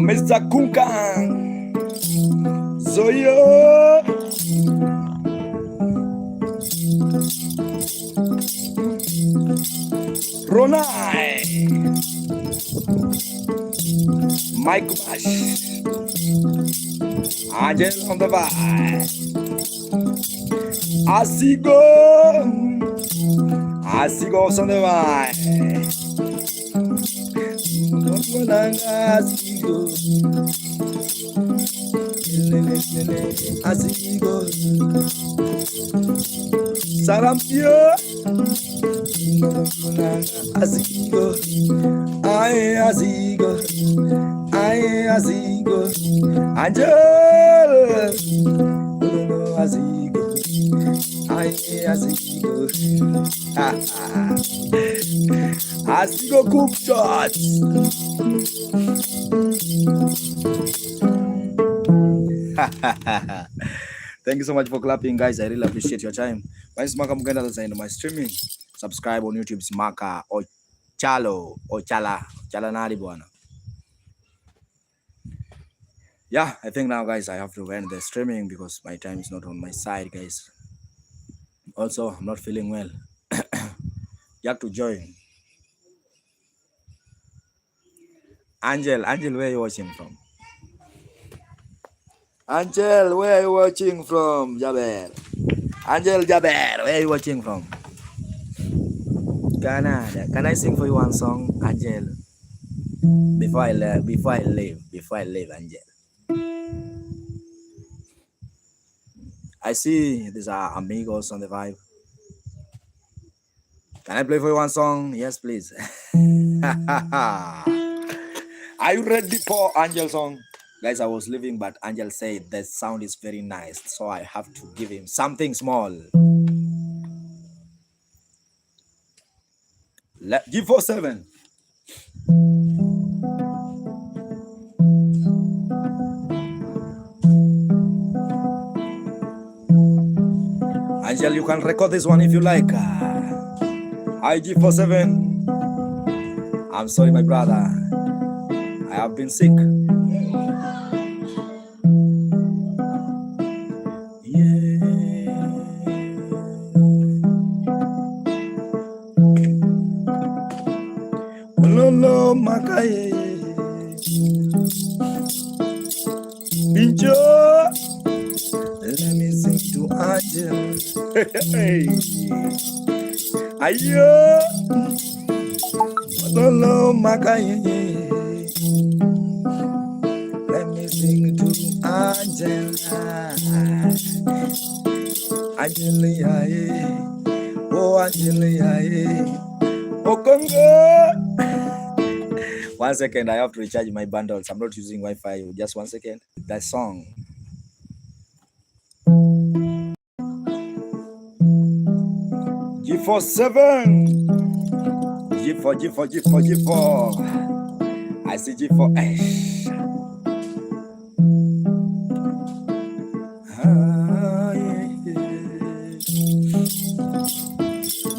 Mr. Kunkan Zoyo Ronai Mike Bash Angel on the vibe. Asigo. Asigo on the vibe. Asigo. Asigo. Salampio. Asigo. Aye, asigo. Aye, asigo. Angel. Asigo. Aye, asigo. Asigo cook shots. Thank you so much for clapping, guys. I really appreciate your time. My name is Maka Muganda. That's the end of my streaming. Subscribe on YouTube's Maka or Chalo or Chala Nari Buana. Yeah, I think now, guys, I have to end the streaming because my time is not on my side, guys. Also, I'm not feeling well. You have to join. Angel, where are you watching from? Angel, where are you watching from? Jaber. Angel Jaber, where are you watching from? Canada. Can I sing for you one song, Angel? Before I leave, Angel. I see these are amigos on the vibe. Can I play for you one song? Yes, please. Are you ready for Angel song? Guys, I was leaving, but Angel said the sound is very nice, so I have to give him something small. G47. Angel, you can record this one if you like. Hi, G47. I'm sorry, my brother. I have been sick. Lolo makaye. Binjo. Let me sing to Angel. Hey. Ayo. Lolo makaye. Let me sing to Angel. Angel yae. Oh Angel yae. Oh Congo. 1 second, I have to recharge my bundles. I'm not using Wi-Fi. Just 1 second. That song. G47. G4. I see G4.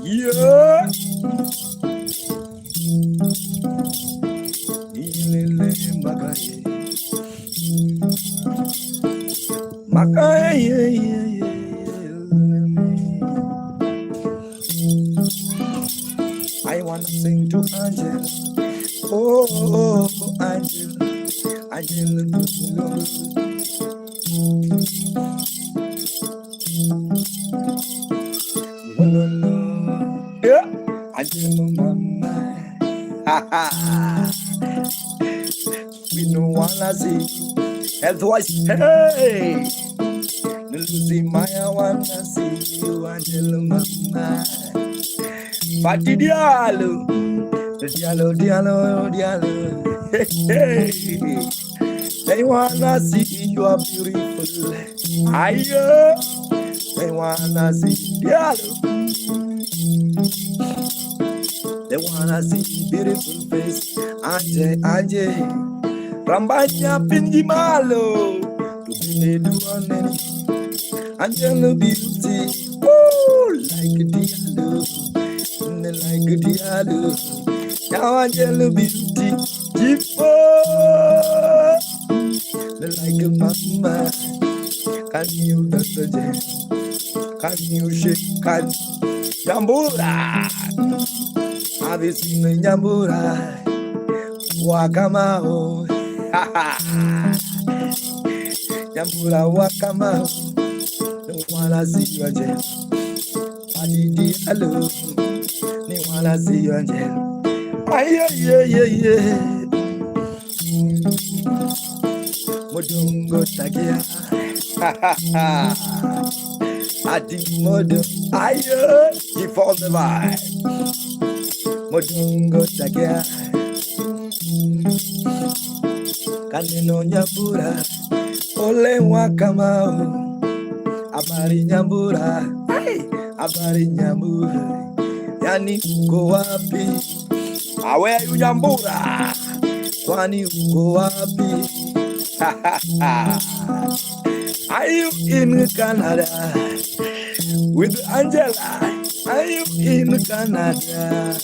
Yeah. I wanna sing to Angel. Oh, Angel. Yeah, Angel, mama. We don't wanna see health-wise. Hey, Lucy Maya wanna see you, Angel, mama. Pati dialo. Hey, they wanna see you are beautiful. Ayo, they wanna see dialo. They wanna see beautiful face. Anje, Rambanya pinji malo. To be the one Angel beauty. Oh, like dialo. Like dialo. Now Angel beauty, G4, like a mama. Can you dance again? Can you shake? Can Nyambura? Have you seen the Nyambura? Wakamao, Nyambura wakama, no wanna see you again. Adidi hello, no wanna see you again. Aye. Modungo tagia, Adi modo, aye, he falls the vibe. Modungo tagia, Kanino nyambura, ole wakama. Habari nyambura, habari nyambura, yani uko wapi? Where are you nyambura? Kwani uko wapi? Are you in Canada with Angela? Are you in Canada?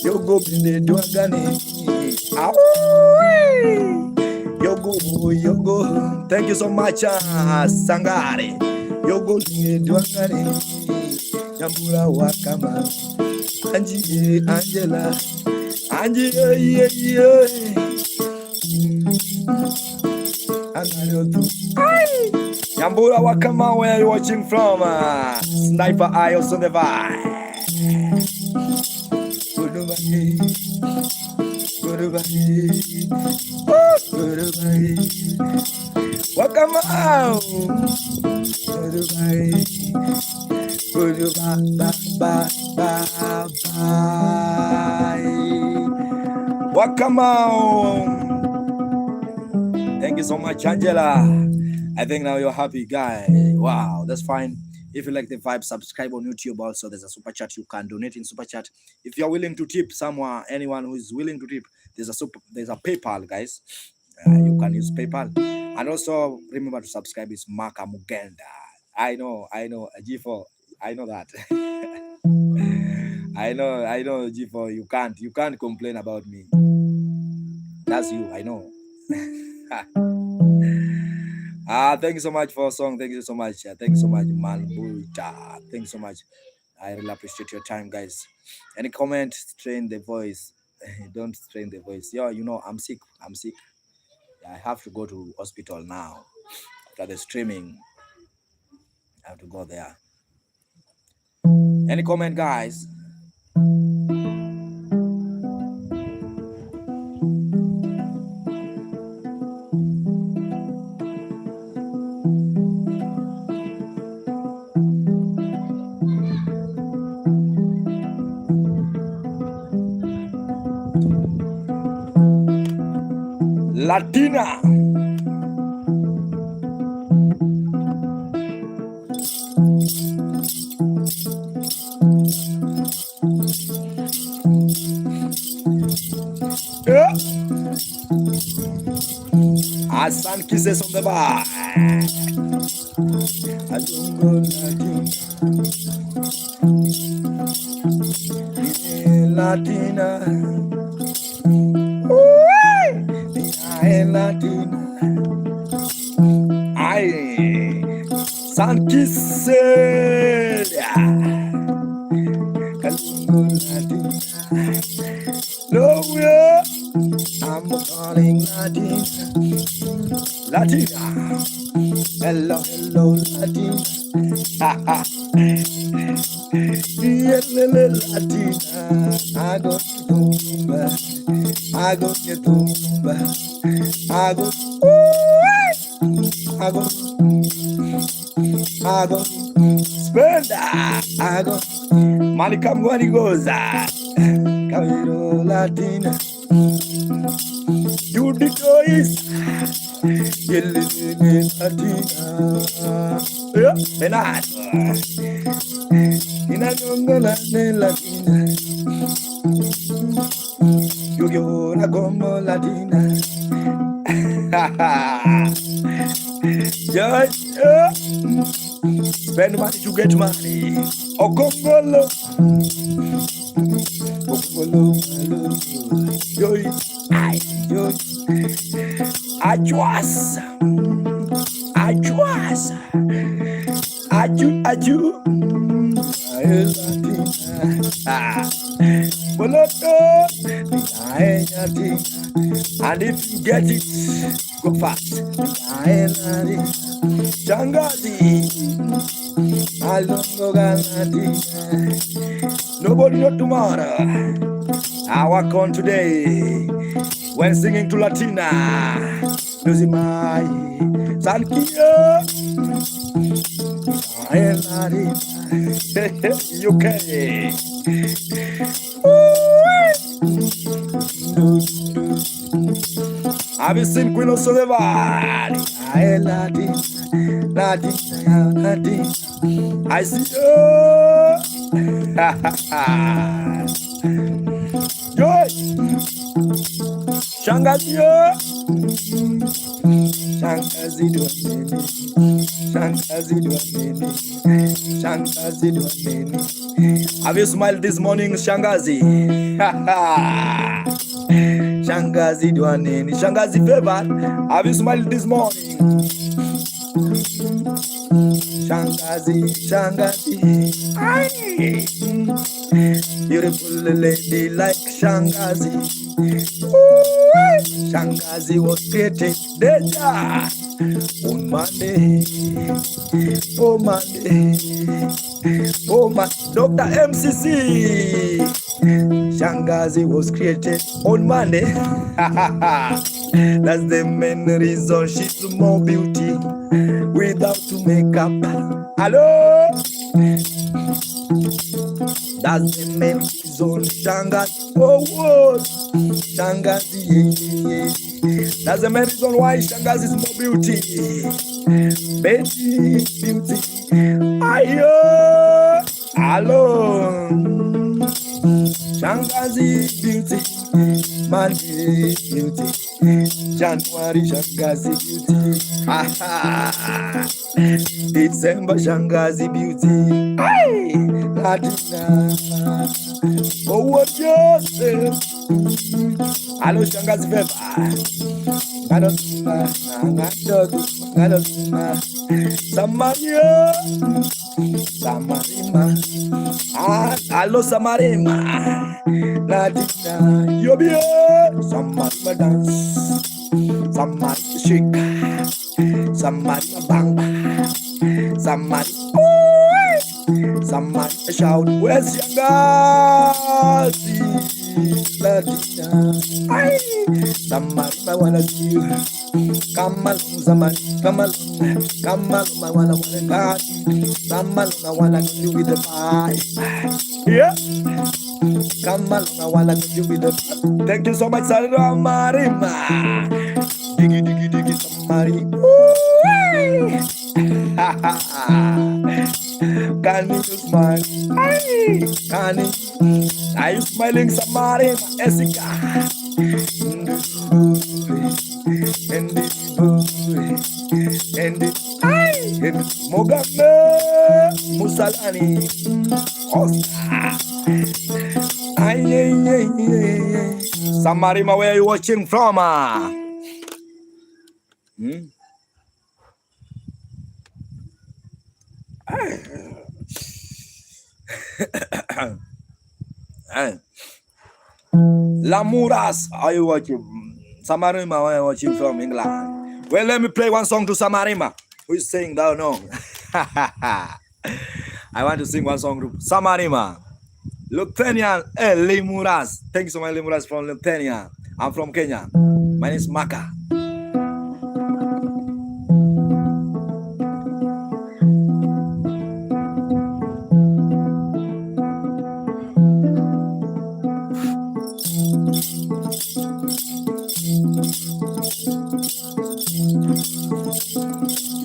Yogo binde duagani. Yogo. Thank you so much, Sangare. Yogo duangani. Nyambura wakama. Angie, Angela. Angie, yeah. Nyambura wakama, where are you watching from? Sniper Eye also the vibe. Goodbye. Welcome out. Goodbye. Welcome out. Thank you so much, Angela. I think now you're happy, guy. Wow, that's fine. If you like the vibe, subscribe on YouTube. Also, there's a super chat. You can donate in super chat. If you're willing to tip someone, anyone who is willing to tip, there's a PayPal, guys. You can use PayPal. And also remember to subscribe. It's Maka Mugenda. I know, G4. I know that. I know, G4. You can't complain about me. That's you. I know. Thank you so much for a song. Thank you so much. Thank you so much, Malbuta. Thank you so much. I really appreciate your time, guys. Any comment? Strain the voice. Don't strain the voice. Yeah, I'm sick. I have to go to hospital now. After the streaming, I have to go there. Any comment, guys? Latina. Yeah. Asan kisses on the bar. Latina. Latina. San kisses. No, I'm calling Latina. Hello, Latina. Latina. I go get tumba. I go spend. I go Malika Mwani goes. Cairo Latina. You the choice. Latina. Yeah, Benat. Latina. Yo la como Latina. Yeah. Spend money to get money. Okongolo. Yo. Ajuas. Aju. Boloto. And if you get it, go fast. Shangazi, Alongo Galati. Nobody know tomorrow. I work on today. When singing to Latina, losing my Sankio. UK. Have you seen Queen of Soleval? I see you. Joy. Shangazi. Shangazi Duaneni. Shangazi Duaneni. Shangazi Duaneni. Have you smiled this morning, Shangazi? Shangazi Duaneni. Shangazi Fever. Have you smiled this morning? Shangazi, Shangazi. Aye. Beautiful lady like Shangazi. Ooh, Shangazi was created deja on Monday. Oh Monday. Oh my Dr. MCC. Shangazi was created on Monday. That's the main reason she's more beauty without makeup. Hello? That's the main reason Shangazi. Oh, what? Shangazi. That's the main reason why Shangazi is more beauty. Baby, beauty. Ayo. Hello. Shangazi beauty. Monday beauty. January Shangazi beauty. December Shangazi beauty. Hey, Latina. Oh, what yourself? Hello Shangazi Fever. Samaria. Samarima. Hello Samarima. Latina. Yobia. Samarima dance. Samarima shake. Samarima bang. Samarima. Samarima shout. Where's Shangazi? Latina. Samarima wanna see you. Come along, Samari. Come along. Come along, I wanna God. Come along, I wanna get you with the vibe. Yeah. Come along, I wanna get you with the vibe. Thank you so much, Samarima. Diggy, diggy, diggy, Samari. Can you smile? Can you? Are you smiling, Samarima? Esika. And Mogame Musalani Oscar. Samarima, where are you watching from? Lamuras, are you watching? Samarima, where are you watching from? England. Well, let me play one song to Samarima. Who is saying that? No. I want to sing one song to Samarima. Kenyan, Limuras. Thank you so much, Limuras from Kenyan. I'm from Kenya. My name is Maka.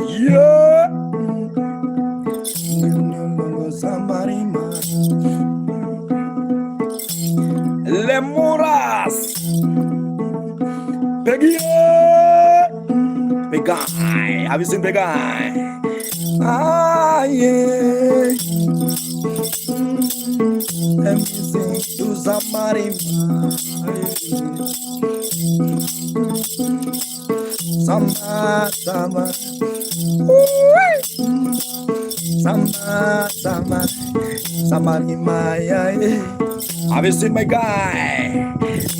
Yeah. Samarima. Lemuras. Peggy. Big guy. Have you seen Big Guy? Ah, yeah. Let me sing to Samarima. Sama. Samarima. Have you seen my guy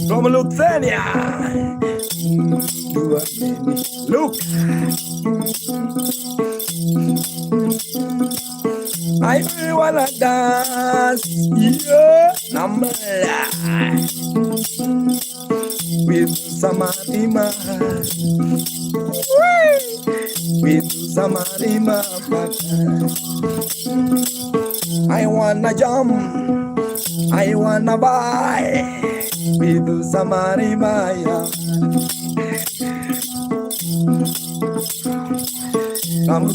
from Lithuania? Look, I wanna dance, yeah, with Samarima, with Samarima. I wanna jump, I wanna buy with Samarima. Bamboo,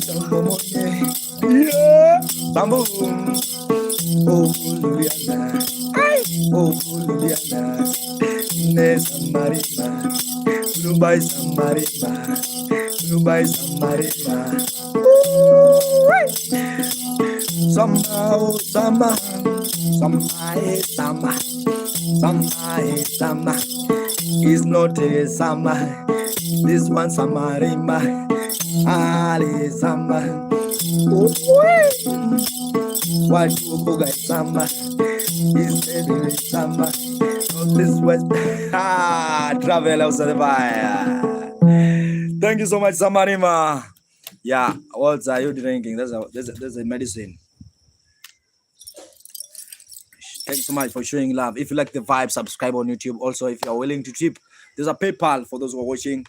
yeah, bamboo. Oh, Juliana, oh, Juliana, ne Samarima, Dubai Samarima, Dubai Samarima. Somehow, somehow, somehow, is not a summer. This one Samarima, Ali Summer. What you go guys summer? Is every summer? Not this west. Travel outside the fire. Thank you so much, Samarima. Yeah, what are you drinking? There's a medicine. Thank you so much for showing love. If you like the vibe, subscribe on YouTube. Also, if you are willing to tip, there's a PayPal for those who are watching.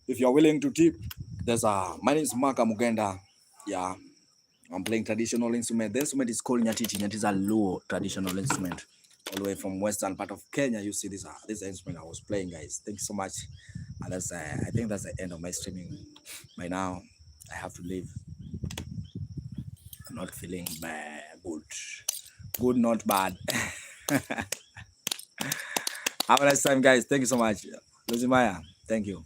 If you are willing to tip, there's a. My name is Maka Mugenda. Yeah, I'm playing traditional instrument. The instrument is called nyatiti. Nyatiti is a low traditional instrument, all the way from western part of Kenya. You see this instrument I was playing, guys. Thank you so much. And that's I think that's the end of my streaming. By now, I have to leave. I'm not feeling bad. Good, not bad. Have a nice time, guys. Thank you so much. Luzimaya, thank you.